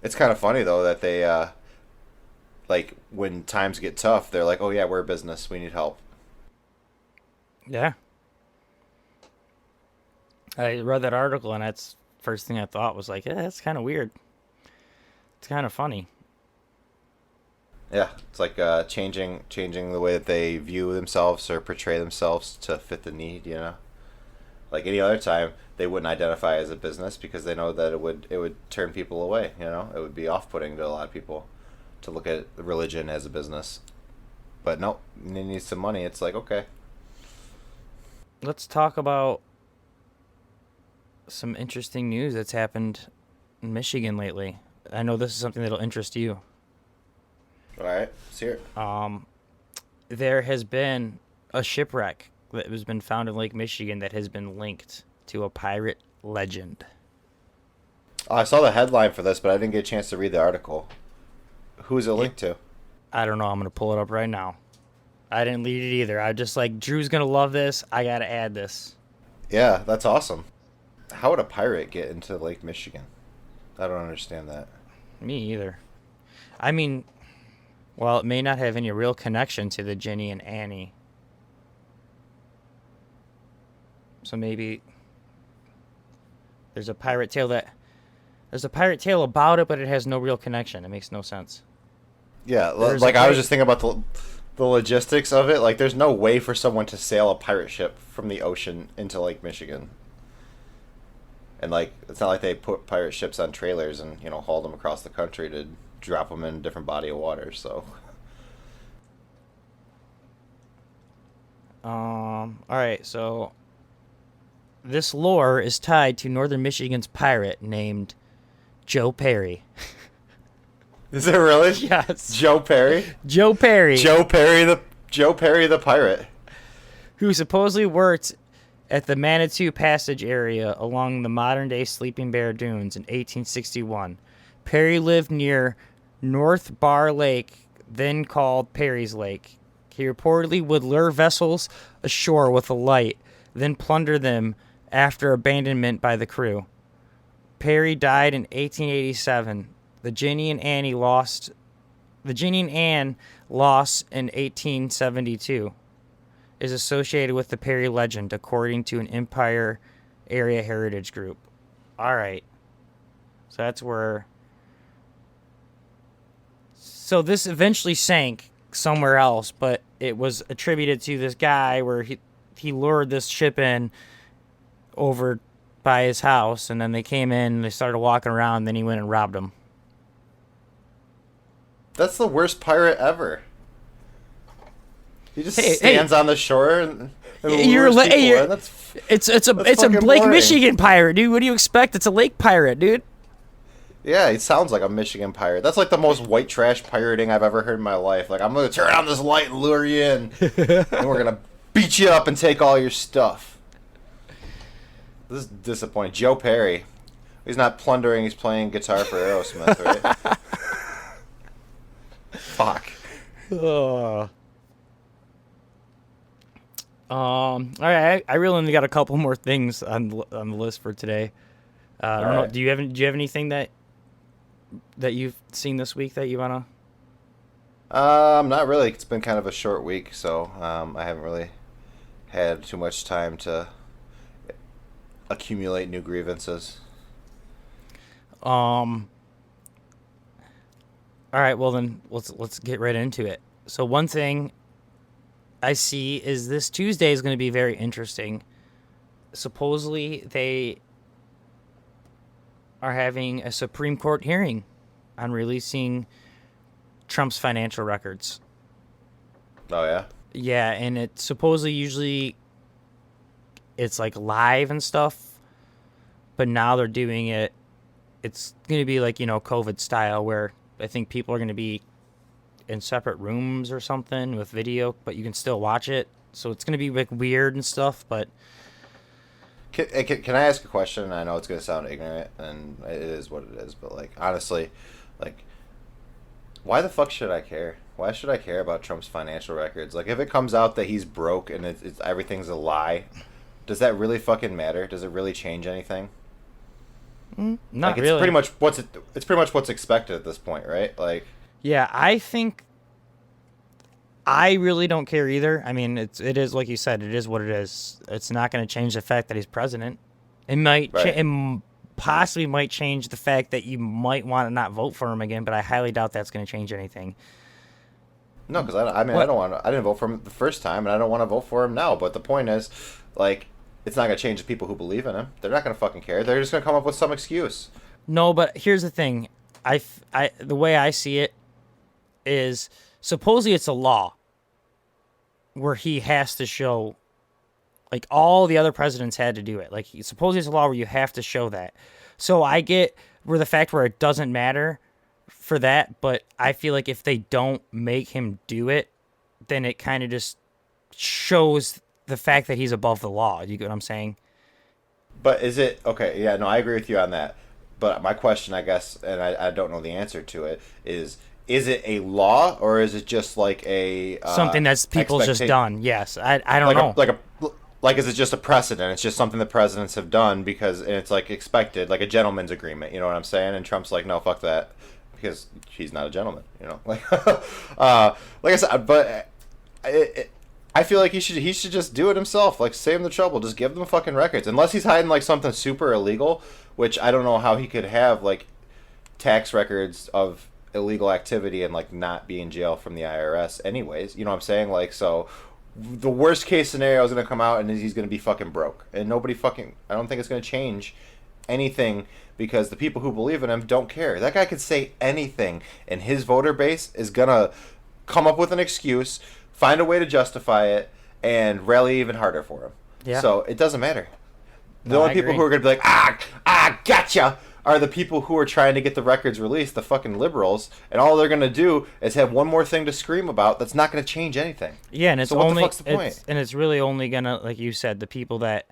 It's kind of funny though that they like when times get tough, they're like, oh yeah, we're a business, we need help. Yeah, I read that article, and that's first thing I thought was like, that's kind of weird. It's kind of funny. Yeah, it's like changing the way that they view themselves or portray themselves to fit the need. Like any other time, they wouldn't identify as a business because they know that it would turn people away. It would be off-putting to a lot of people to look at religion as a business. But no, they need some money. It's like, okay. Let's talk about some interesting news that's happened in Michigan lately. I know this is something that'll interest you. All right, let's hear it. There has been a shipwreck that has been found in Lake Michigan that has been linked to a pirate legend. I saw the headline for this, but I didn't get a chance to read the article. Who is it linked to? I don't know. I'm going to pull it up right now. I didn't read it either. I just like, Drew's going to love this. I got to add this. Yeah, that's awesome. How would a pirate get into Lake Michigan? I don't understand that. Me either. I mean, well, it may not have any real connection to the Ginny and Annie. So maybe there's a pirate tale that There's a pirate tale about it, but it has no real connection. It makes no sense. Yeah, There's like a I was great- just thinking about the logistics of it. Like, there's no way for someone to sail a pirate ship from the ocean into Lake Michigan. And like, it's not like they put pirate ships on trailers and haul them across the country to drop them in a different body of water. So, All right, so this lore is tied to Northern Michigan's pirate named Joe Perry. is it really? Yes. Joe Perry. Joe Perry. Joe Perry the pirate. Who supposedly worked at the Manitou Passage area along the modern-day Sleeping Bear Dunes in 1861. Perry lived near North Bar Lake, then called Perry's Lake. He reportedly would lure vessels ashore with a light, then plunder them after abandonment by the crew. Perry died in 1887. The Ginny and Anne loss in 1872 is associated with the Perry legend, according to an Empire Area Heritage Group. All right. So that's where... So this eventually sank somewhere else, but it was attributed to this guy where he lured this ship in over by his house, and then they came in, and they started walking around, and then he went and robbed them. That's the worst pirate ever. He just stands on the shore and lures people in. It's a fucking Lake boring. Michigan pirate, dude. What do you expect? It's a lake pirate, dude. Yeah, he sounds like a Michigan pirate. That's like the most white trash pirating I've ever heard in my life. Like, I'm going to turn on this light and lure you in, and we're going to beat you up and take all your stuff. This is disappointing. Joe Perry. He's not plundering, he's playing guitar for Aerosmith, right? Fuck. All right, I really only got a couple more things on the list for today. I don't know. right. Do you have anything that you've seen this week that you wanna? Not really. It's been kind of a short week, so I haven't really had too much time to accumulate new grievances. All right, well then let's get right into it. So one thing I see is this Tuesday is going to be very interesting. Supposedly they are having a Supreme Court hearing on releasing Trump's financial records. Oh, yeah? Yeah, and it supposedly usually it's like live and stuff, but now they're doing it. It's going to be like, COVID style, where I think people are going to be in separate rooms or something with video, but you can still watch it. So it's going to be like weird and stuff, but... Can I ask a question? I know it's going to sound ignorant, and it is what it is, but, like, honestly, like, why the fuck should I care? Why should I care about Trump's financial records? Like, if it comes out that he's broke and it's everything's a lie, does that really fucking matter? Does it really change anything? Not like, it's really. pretty much what's expected at this point, right? Like, Yeah, I think I really don't care either. I mean, it is like you said, it is what it is. It's not going to change the fact that he's president. It might Right. it possibly might change the fact that you might want to not vote for him again, but I highly doubt that's going to change anything. no, because I didn't vote for him the first time, and I don't want to vote for him now. But the point is, like, it's not going to change the people who believe in him. They're not going to fucking care. They're just going to come up with some excuse. No, but here's the thing. The way I see it is supposedly it's a law where he has to show, like, all the other presidents had to do it. Like, supposedly it's a law where you have to show that. So I get where the fact where it doesn't matter for that, but I feel like if they don't make him do it, then it kind of just shows the fact that he's above the law. You get what I'm saying? But is it okay? Yeah, no, I agree with you on that. But my question, I guess, and I don't know the answer to it, is it a law or is it just like a Something that's people's just done. Yes, I don't know. Like, is it just a precedent? It's just something the presidents have done because it's like expected, like a gentleman's agreement. You know what I'm saying? And Trump's like, no, fuck that, because he's not a gentleman. Like, like I said, but I feel like he should just do it himself. Like, save him the trouble. Just give them fucking records. Unless he's hiding like something super illegal, which I don't know how he could have like tax records of illegal activity and like not be in jail from the IRS anyways. You know what I'm saying? Like, so the worst case scenario is going to come out and he's going to be fucking broke. And nobody fucking, I don't think it's going to change anything because the people who believe in him don't care. That guy could say anything and his voter base is going to come up with an excuse, find a way to justify it, and rally even harder for him. Yeah. So it doesn't matter. The No, only I people agree. who are going to be like, gotcha, are the people who are trying to get the records released, the fucking liberals, and all they're going to do is have one more thing to scream about that's not going to change anything. Yeah, and it's So what the only fuck's the point? it's really only gonna, like you said, the people that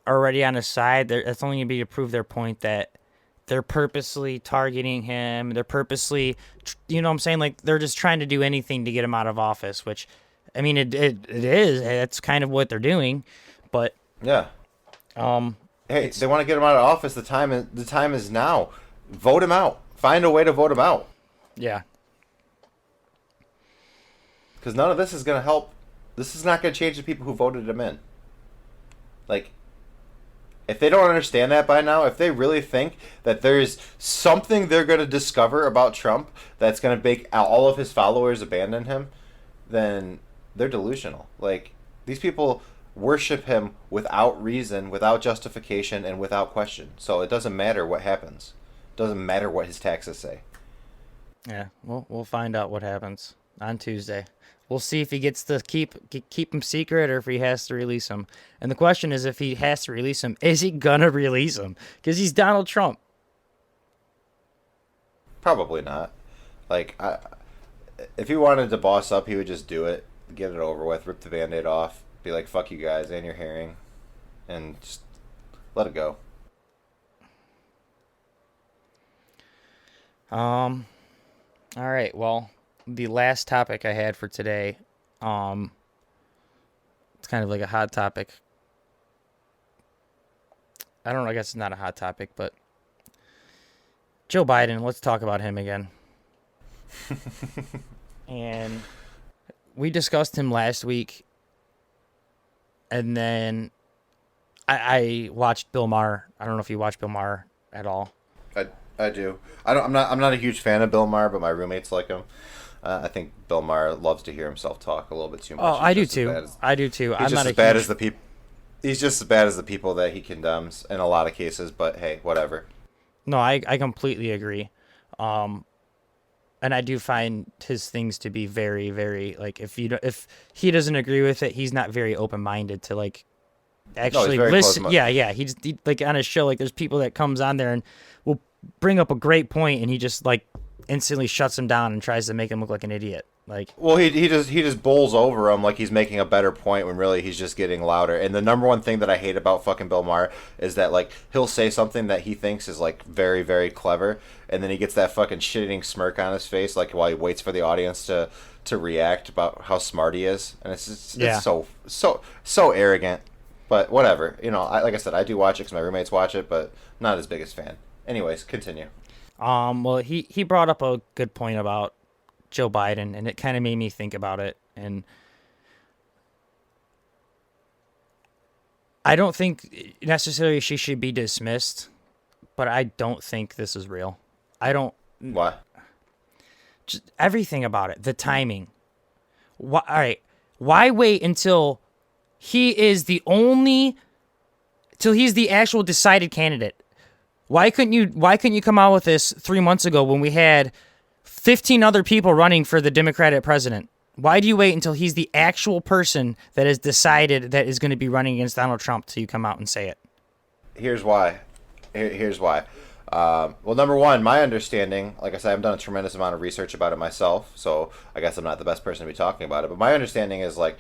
are already on his side. It's only gonna be to prove their point that they're purposely targeting him. They're purposely, you know what I'm saying? Like they're just trying to do anything to get him out of office. Which, I mean, it is. That's kind of what they're doing. But Yeah. Hey, they want to get him out of office. The time is now. Vote him out. Find a way to vote him out. yeah, Because none of this is going to help. This is not going to change the people who voted him in. Like, if they don't understand that by now, if they really think that there's something they're going to discover about Trump that's going to make all of his followers abandon him, then they're delusional. Like, these people worship him without reason, without justification, and without question. So it doesn't matter what happens. It doesn't matter what his taxes say. yeah. We'll find out what happens on Tuesday. We'll see if he gets to keep him secret or if he has to release him. And the question is, if he has to release him, is he gonna release him? Because he's Donald Trump. Probably not. Like, if he wanted to boss up, he would just do it, get it over with, rip the Band-Aid off, be like, fuck you guys and your hearing, and just let it go. All right. Well, the last topic I had for today, it's kind of like a hot topic. I don't know. I guess it's not a hot topic, but Joe Biden. Let's talk about him again. And we discussed him last week, and then I watched Bill Maher. I don't know if you watched Bill Maher at all. I do. I'm not a huge fan of Bill Maher, but my roommates like him. I think Bill Maher loves to hear himself talk a little bit too much. Oh, I do He's just as too. bad as- I do too. He's I'm just not as a bad huge as the people. He's just as bad as the people that he condemns in a lot of cases. But hey, whatever. No, I completely agree. And I do find his things to be very, very, like, if he doesn't agree with it, he's not very open-minded to, like, actually very listen. close-minded. Yeah. He like, on his show, like, there's people that comes on there and will bring up a great point, and he just, like, instantly shuts him down and tries to make him look like an idiot. Like, Well, he just bowls over him like he's making a better point when really he's just getting louder. And the number one thing that I hate about fucking Bill Maher is that, like, he'll say something that he thinks is, like, very, very clever, and then he gets that fucking shitting smirk on his face, like, while he waits for the audience to react about how smart he is. And it's Yeah. so arrogant. But whatever, you know. Like I said, I do watch it because my roommates watch it, but not his biggest fan. Anyways, continue. well, he brought up a good point about Joe Biden, and it kind of made me think about it. And I don't think necessarily she should be dismissed, but I don't think this is real. I don't. Why? Just everything about it, the timing. Why? All right. Why wait until he is till he's the actual decided candidate? Why couldn't you come out with this 3 months ago when we had 15 other people running for the Democratic president? Why do you wait until he's the actual person that is decided that is going to be running against Donald Trump till you come out and say it? Here's why. Here's why. Well, number one, my understanding, like I said, I've done a tremendous amount of research about it myself, so I guess I'm not the best person to be talking about it. But my understanding is, like,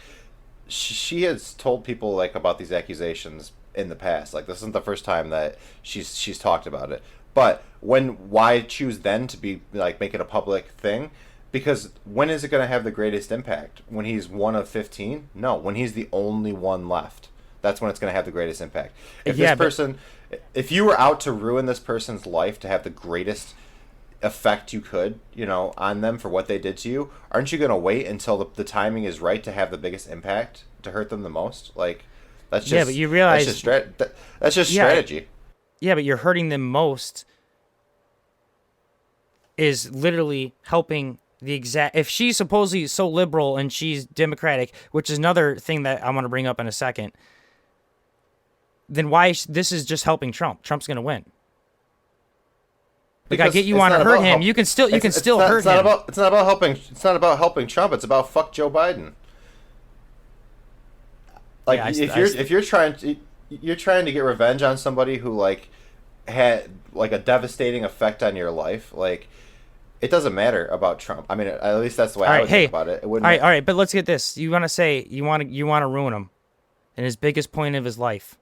she has told people, like, about these accusations in the past. Like, this isn't the first time that she's talked about it. But why choose then to be, like, make it a public thing? Because when is it going to have the greatest impact? When he's one of 15? No, when he's the only one left. That's when it's going to have the greatest impact. If Yeah, this person, if you were out to ruin this person's life to have the greatest effect you could, on them for what they did to you, aren't you going to wait until the timing is right to have the biggest impact to hurt them the most? Like, that's just, but you realize that's just strategy. Yeah, but you're hurting them most is literally helping the exact. If she's supposedly so liberal and she's Democratic, which is another thing that I want to bring up in a second, then why this is just helping Trump? Trump's going to win. Like, I get you want to hurt him. You can still hurt him. It's not about helping Trump. It's about fuck Joe Biden. Like, if you're trying to get revenge on somebody who like had like a devastating effect on your life, like, it doesn't matter about Trump. I mean, at least that's the way I would think about it. All right, but let's get this. You want to say you want to ruin him, and his biggest point of his life.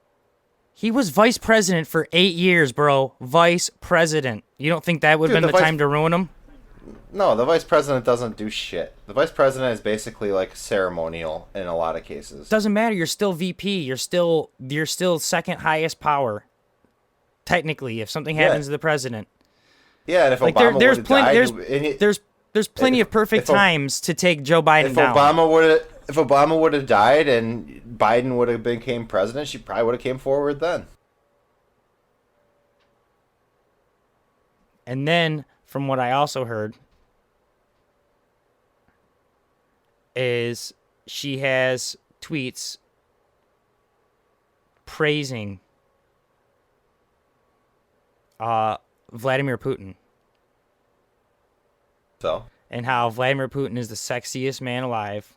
He was vice president for 8 years, bro. Vice president. You don't think that would have been the time to ruin him? No, the vice president doesn't do shit. The vice president is basically like ceremonial in a lot of cases. Doesn't matter. You're still VP. You're still second highest power. Technically, if something happens to the president. Yeah, and if Obama would have died, there's plenty of perfect times to take Joe Biden down. If Obama would have died and Biden would have became president, she probably would have came forward then. And then, from what I also heard, is she has tweets praising Vladimir Putin. So? And how Vladimir Putin is the sexiest man alive.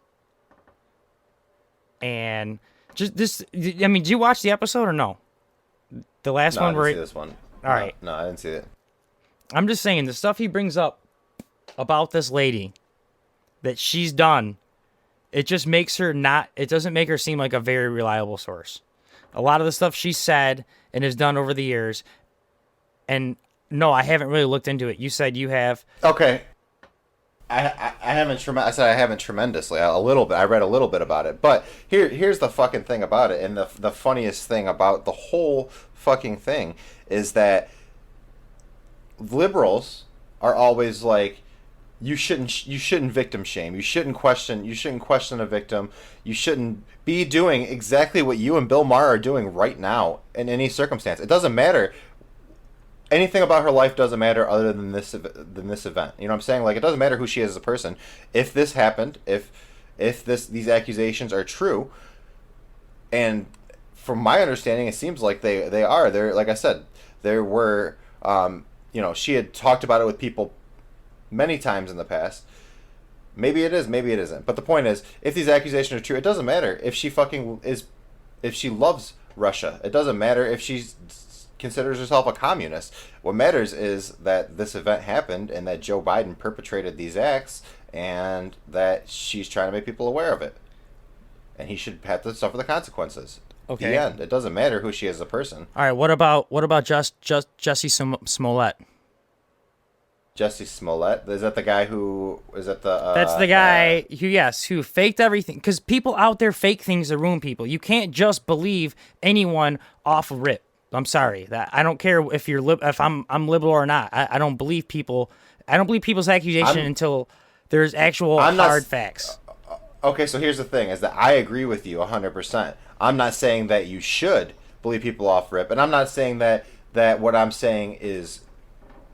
And just this, I mean, did you watch the episode or no? The last one where I didn't see this one. All right. No, I didn't see it. I'm just saying the stuff he brings up about this lady that she's done, it just makes her it doesn't make her seem like a very reliable source. A lot of the stuff she said and has done over the years, and no, I haven't really looked into it. You said you have. Okay. I said I haven't tremendously. A little bit. I read a little bit about it. But here's the fucking thing about it, and the funniest thing about the whole fucking thing is that liberals are always like, you shouldn't victim shame. You shouldn't question a victim. You shouldn't be doing exactly what you and Bill Maher are doing right now in any circumstance. It doesn't matter. Anything about her life doesn't matter other than this event. You know what I'm saying? Like, it doesn't matter who she is as a person. If this happened, if these accusations are true, and from my understanding, it seems like they are. They're, like I said, there were, she had talked about it with people many times in the past. Maybe it is, maybe it isn't. But the point is, if these accusations are true, it doesn't matter if she if she loves Russia. It doesn't matter if she's considers herself a communist. What matters is that this event happened and that Joe Biden perpetrated these acts and that she's trying to make people aware of it. And he should have to suffer the consequences. Okay. The end. It doesn't matter who she is as a person. All right, what about just Jussie Smollett? Jussie Smollett? Is that the guy who is that the That's the guy who faked everything, cuz people out there fake things to ruin people. You can't just believe anyone off rip. I'm sorry. That I don't care if you're if I'm liberal or not. I don't believe people. I don't believe people's accusation until there's actual hard facts. Okay, so here's the thing: is that I agree with you 100%. I'm not saying that you should believe people off rip, and I'm not saying that what I'm saying is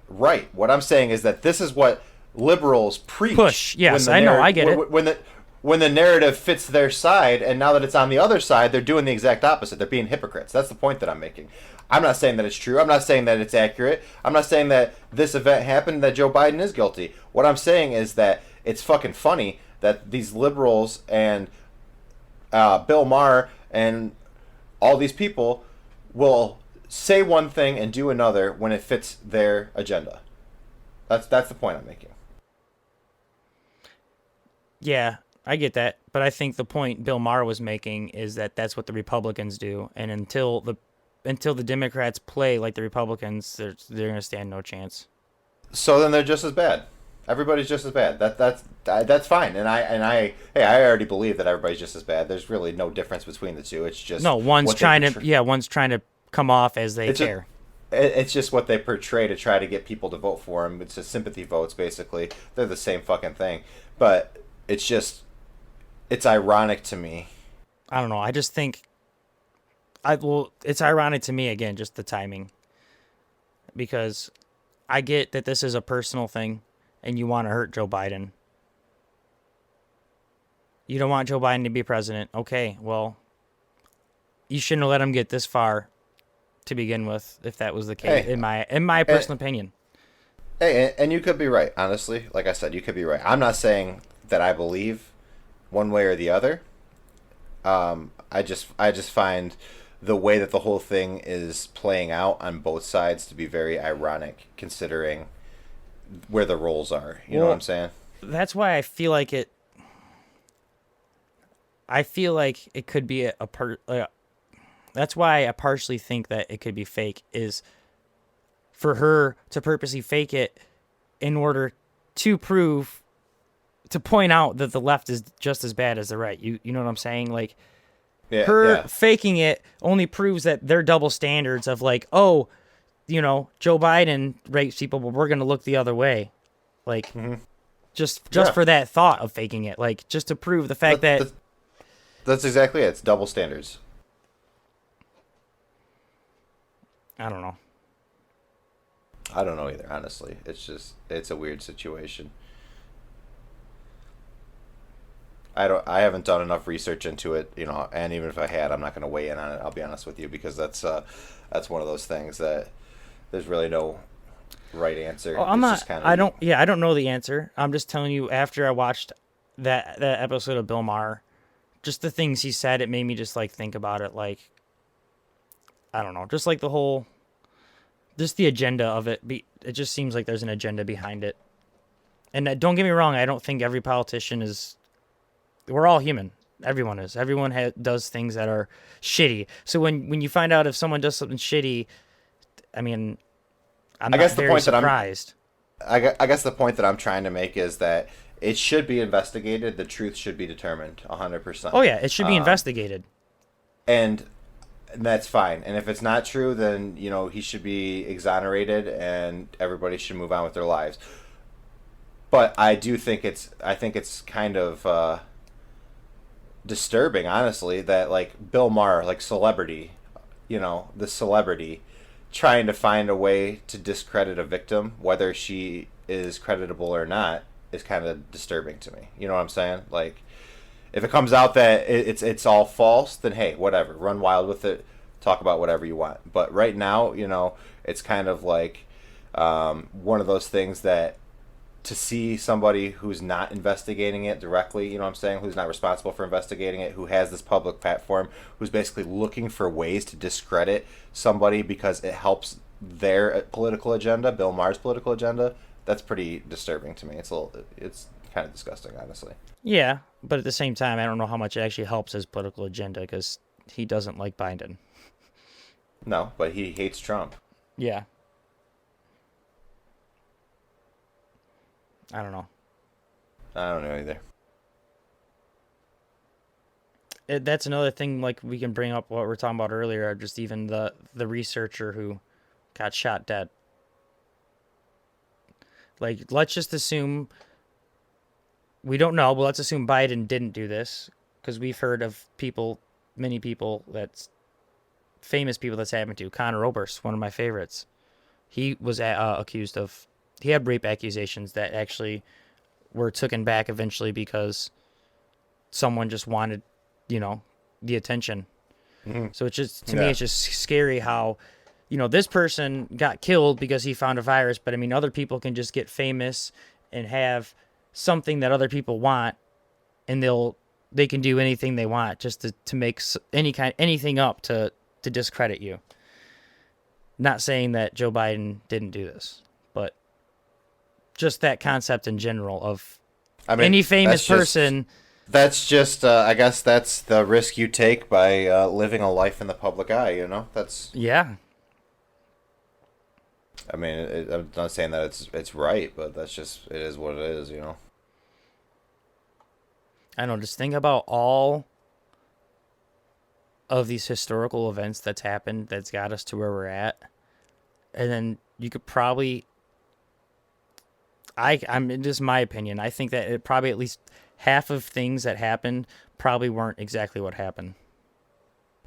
right. What I'm saying is that this is what liberals preach. Push. Yes, I know. I get it. When the narrative fits their side, and now that it's on the other side, they're doing the exact opposite. They're being hypocrites. That's the point that I'm making. I'm not saying that it's true. I'm not saying that it's accurate. I'm not saying that this event happened, that Joe Biden is guilty. What I'm saying is that it's fucking funny that these liberals and Bill Maher and all these people will say one thing and do another when it fits their agenda. That's the point I'm making. Yeah. I get that, but I think the point Bill Maher was making is that that's what the Republicans do, and until the Democrats play like the Republicans, they're going to stand no chance. So then they're just as bad. Everybody's just as bad. That's fine, and I already believe that everybody's just as bad. There's really no difference between the two. It's just one's trying to come off as they care. it's just what they portray to try to get people to vote for him. It's just sympathy votes, basically. They're the same fucking thing. But it's just, it's ironic to me. I don't know. I just think it's ironic to me again, just the timing, because I get that this is a personal thing, and you want to hurt Joe Biden. You don't want Joe Biden to be president. Okay, well, you shouldn't have let him get this far to begin with, if that was the case, Hey, in my personal opinion. hey, and you could be right. Honestly, like I said, you could be right. I'm not saying that I believe one way or the other. I just find the way that the whole thing is playing out on both sides to be very ironic, considering where the roles are. You know what I'm saying? That's why I feel like it. I feel like it could be that's why I partially think that it could be fake, is for her to purposely fake it in order to point out that the left is just as bad as the right. You know what I'm saying? Like, Yeah, her yeah. faking it only proves that their double standards of like, oh, Joe Biden rapes people, but we're going to look the other way. Like, just Yeah. for that thought of faking it, like, just to prove the fact that That's exactly it. It's double standards. I don't know. I don't know either, honestly. It's a weird situation. I haven't done enough research into it, and even if I had, I'm not going to weigh in on it. I'll be honest with you, because that's one of those things that there's really no right answer. Oh, I'm It's not. just I don't. Yeah, I don't know the answer. I'm just telling you. After I watched that episode of Bill Maher, just the things he said, it made me just like think about it. Like, I don't know, just like just the agenda of it. It just seems like there's an agenda behind it. And don't get me wrong, I don't think every politician is. We're all human. Everyone is. Everyone does things that are shitty. So when you find out if someone does something shitty, I mean, I'm I not guess the very point that I'm surprised. I guess the point that I'm trying to make is that it should be investigated. The truth should be determined 100%. Oh yeah, it should be investigated. And that's fine. And if it's not true, then he should be exonerated, and everybody should move on with their lives. But I think it's kind of disturbing, honestly, that like Bill Maher, like celebrity, the celebrity, trying to find a way to discredit a victim, whether she is creditable or not, is kind of disturbing to me. You know what I'm saying? Like, if it comes out that it's all false, then hey, whatever, run wild with it, talk about whatever you want. But right now, it's kind of like one of those things that, to see somebody who's not investigating it directly, you know what I'm saying, who's not responsible for investigating it, who has this public platform, who's basically looking for ways to discredit somebody because it helps their political agenda, Bill Maher's political agenda, that's pretty disturbing to me. It's kind of disgusting, honestly. Yeah, but at the same time, I don't know how much it actually helps his political agenda, because he doesn't like Biden. No, but he hates Trump. Yeah. I don't know. I don't know either. That's another thing, like, we can bring up what we were talking about earlier, just even the researcher who got shot dead. Like, let's just assume, we don't know, but let's assume Biden didn't do this, because we've heard of many people famous people that's happened to. Conor Oberst, one of my favorites. He was accused of, he had rape accusations that actually were taken back eventually because someone just wanted, the attention. Mm-hmm. So it's just, to me, it's just scary how, this person got killed because he found a virus, but I mean, other people can just get famous and have something that other people want, and they can do anything they want just to make anything up to discredit you. Not saying that Joe Biden didn't do this, but just that concept in general of any famous person. That's just, I guess that's the risk you take by living a life in the public eye, That's... Yeah. I mean, I'm not saying that it's right, but it is what it is, I don't know, just think about all of these historical events that's happened that's got us to where we're at, and then you could probably. I'm this is my opinion. I think that it probably at least half of things that happened probably weren't exactly what happened.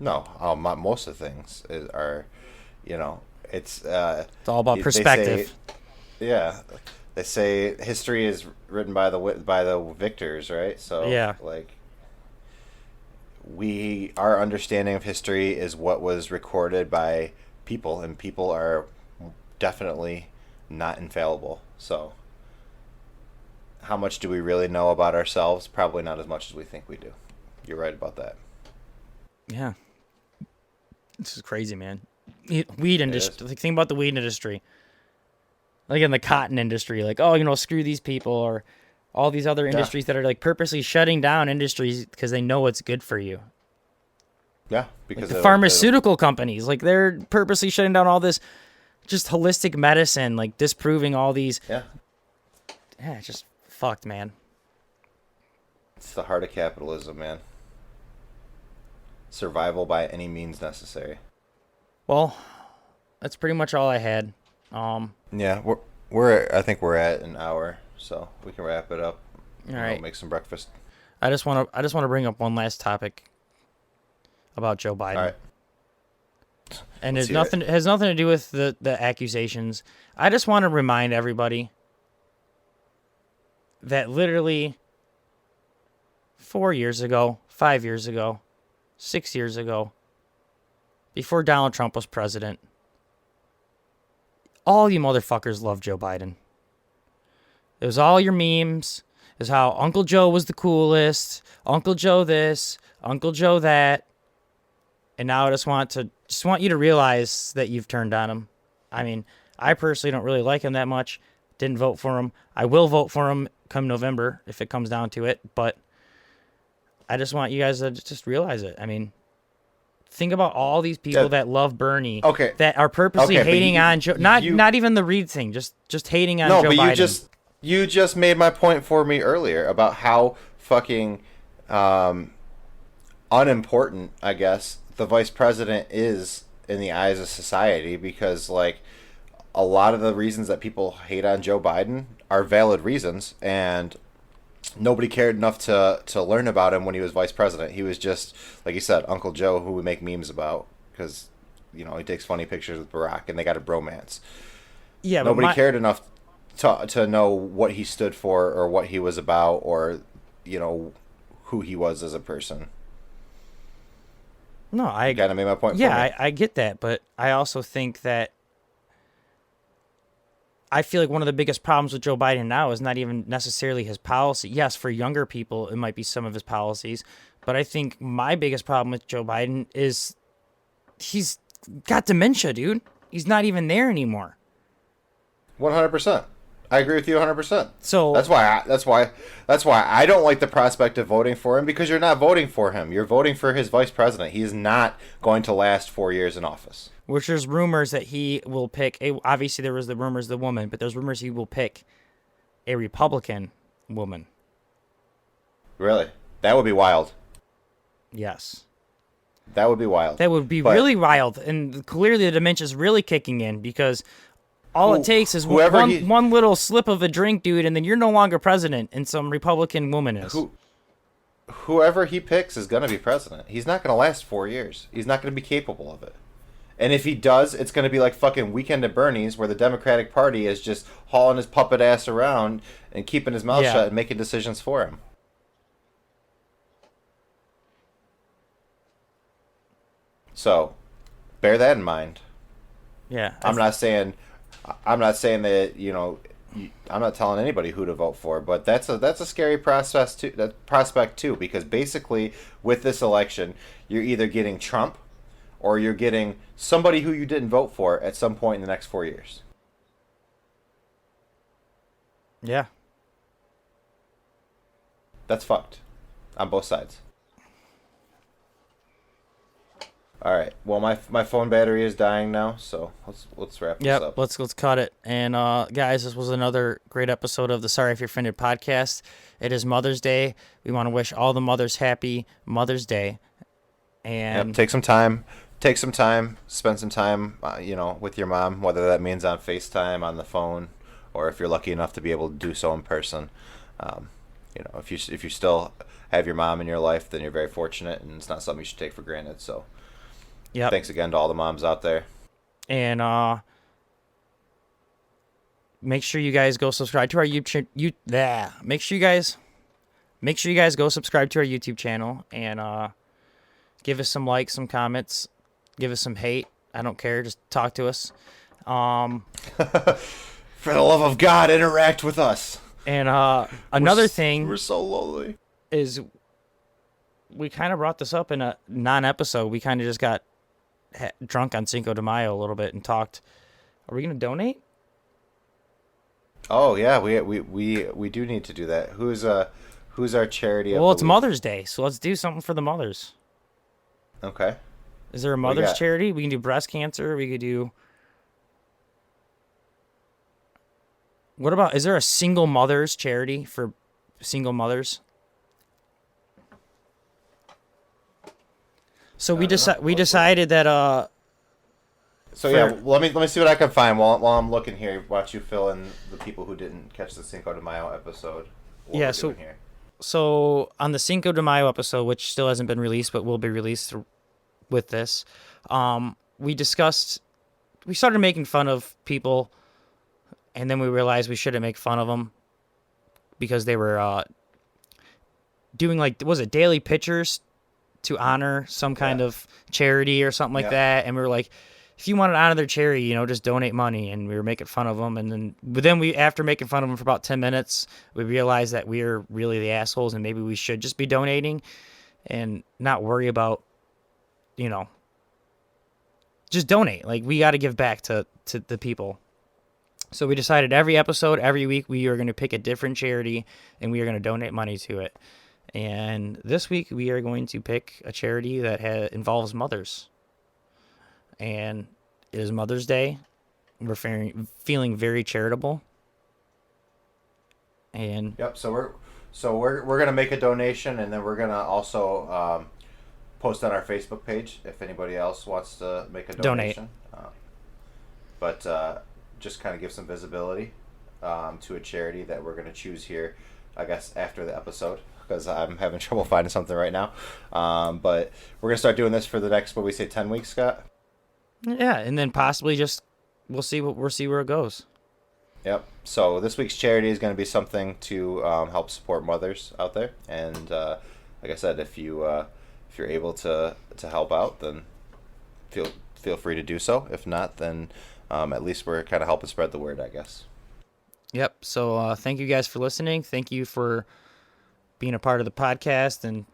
No, most of the things are, it's all about perspective. Yeah, they say history is written by the victors, right? So yeah, like our understanding of history is what was recorded by people, and people are definitely not infallible. So how much do we really know about ourselves? Probably not as much as we think we do. You're right about that. Yeah. This is crazy, man. Weed industry. Like, think about the weed industry. Like in the cotton industry, like, oh, screw these people, or all these other industries that are like purposely shutting down industries because they know it's good for you. Yeah, because like the pharmaceutical companies, like they're purposely shutting down all this just holistic medicine, like disproving all these. Yeah, it's just fucked, man. It's the heart of capitalism, man. Survival by any means necessary. Well, that's pretty much all I had. Yeah, I think we're at an hour, so we can wrap it up. All right. Make some breakfast. I just want to bring up one last topic about Joe Biden. All right. And it has nothing to do with the accusations. I just want to remind everybody that literally 4 years ago, 5 years ago, 6 years ago, before Donald Trump was president, all you motherfuckers loved Joe Biden. It was all your memes. It was how Uncle Joe was the coolest, Uncle Joe this, Uncle Joe that. And now I just want you to realize that you've turned on him. I mean, I personally don't really like him that much. Didn't vote for him. I will vote for him come November if it comes down to it. But I just want you guys to just realize it. I mean, think about all these people that love Bernie. Okay. That are purposely hating on Joe. Not even the Reade thing. Just hating on Joe Biden. No, but you just made my point for me earlier about how fucking unimportant, I guess, the vice president is in the eyes of society, because like a lot of the reasons that people hate on Joe Biden are valid reasons, and nobody cared enough to learn about him when he was vice president. He was just, like you said, Uncle Joe, who we make memes about because he takes funny pictures with Barack and they got a bromance. Yeah, nobody cared enough to know what he stood for or what he was about, or who he was as a person. No, I kind of made my point. Yeah, I get that, but I also think that I feel like one of the biggest problems with Joe Biden now is not even necessarily his policy. Yes, for younger people, it might be some of his policies, but I think my biggest problem with Joe Biden is he's got dementia, dude. He's not even there anymore. 100%. I agree with you 100%. So that's why I don't like the prospect of voting for him, because you're not voting for him. You're voting for his vice president. He's not going to last 4 years in office. Which there's rumors that he will pick obviously there was the rumors of the woman, but there's rumors he will pick a Republican woman. Really? That would be wild. Yes. That would be wild. That would be really wild, and clearly the dementia's really kicking in, because all it takes is one little slip of a drink, dude, and then you're no longer president, and some Republican woman is. Whoever he picks is going to be president. He's not going to last 4 years. He's not going to be capable of it. And if he does, it's going to be like fucking Weekend at Bernie's, where the Democratic Party is just hauling his puppet ass around and keeping his mouth shut and making decisions for him. So, bear that in mind. Yeah. I'm not saying that, I'm not telling anybody who to vote for, but that's a scary prospect too, because basically with this election, you're either getting Trump or you're getting somebody who you didn't vote for at some point in the next 4 years. Yeah. That's fucked on both sides. All right. Well, my phone battery is dying now, so let's wrap this up. Let's cut it. And guys, this was another great episode of the Sorry If You're Offended podcast. It is Mother's Day. We want to wish all the mothers happy Mother's Day. And take some time take some time, spend some time, with your mom, whether that means on FaceTime, on the phone, or if you're lucky enough to be able to do so in person. Um, if you still have your mom in your life, then you're very fortunate, and it's not something you should take for granted. So, Yep. thanks again to all the moms out there. And make sure you guys go subscribe to our YouTube. Make sure you guys go subscribe to our YouTube channel and give us some likes, some comments, give us some hate. I don't care. Just talk to us. For the love of God, interact with us. And another thing we're so lonely. is we kind of brought this up in a non-episode. We kind of just got drunk on Cinco de Mayo a little bit and talked. Are we going to donate? Oh yeah, we do need to do that. Who's our charity? Well, it's Mother's Day, so let's do something for the mothers. Okay. Is there a mother's charity? We can do breast cancer. We could do. What about? Is there a single mothers charity for single mothers? So we decided that So yeah, let me see what I can find while I'm looking here. Watch you fill in the people who didn't catch the Cinco de Mayo episode. Yeah, so on the Cinco de Mayo episode, which still hasn't been released but will be released with this, we started making fun of people, and then we realized we shouldn't make fun of them because they were doing daily pictures to honor some kind of charity or something like that, and we were like, if you want to honor their charity, just donate money. And we were making fun of them. And then after making fun of them for about 10 minutes, we realized that we're really the assholes and maybe we should just be donating and not worry about, just donate. Like, we got to give back to the people. So we decided every episode, every week, we are going to pick a different charity and we are going to donate money to it. And this week we are going to pick a charity that involves mothers. And it is Mother's Day. We're feeling very charitable. And yep. So we're gonna make a donation, and then we're gonna also post on our Facebook page if anybody else wants to make a donation. But just kind of give some visibility to a charity that we're gonna choose here, I guess, after the episode, because I'm having trouble finding something right now. But we're gonna start doing this for the next, 10 weeks, Scott. Yeah, and then possibly we'll see where it goes. Yep. So this week's charity is going to be something to help support mothers out there, and like I said, if you're able to help out, then feel free to do so. If not, then at least we're kind of helping spread the word, I guess. Yep. So thank you guys for listening. Thank you for being a part of the podcast and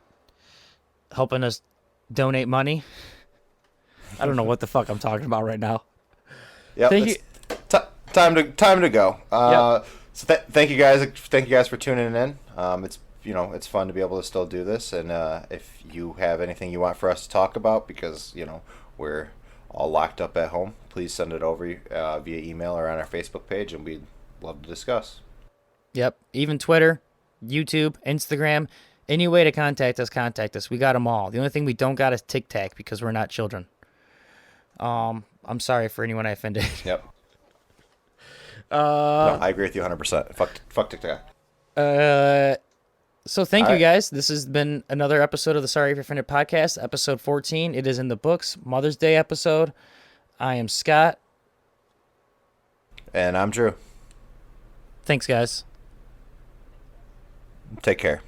helping us donate money. I don't know what the fuck I'm talking about right now. Yep. Thank you. Time to go. Yep. So thank you guys. Thank you guys for tuning in. It's fun to be able to still do this. And if you have anything you want for us to talk about, because we're all locked up at home, please send it over via email or on our Facebook page, and we'd love to discuss. Yep. Even Twitter, YouTube, Instagram. Any way to contact us. We got them all. The only thing we don't got is TikTok because we're not children. I'm sorry for anyone I offended. Yep. No, I agree with you 100%. Fuck TikTok. So thank you guys. This has been another episode of the Sorry If You're Offended podcast, episode 14. It is in the books, Mother's Day episode. I am Scott. And I'm Drew. Thanks, guys. Take care.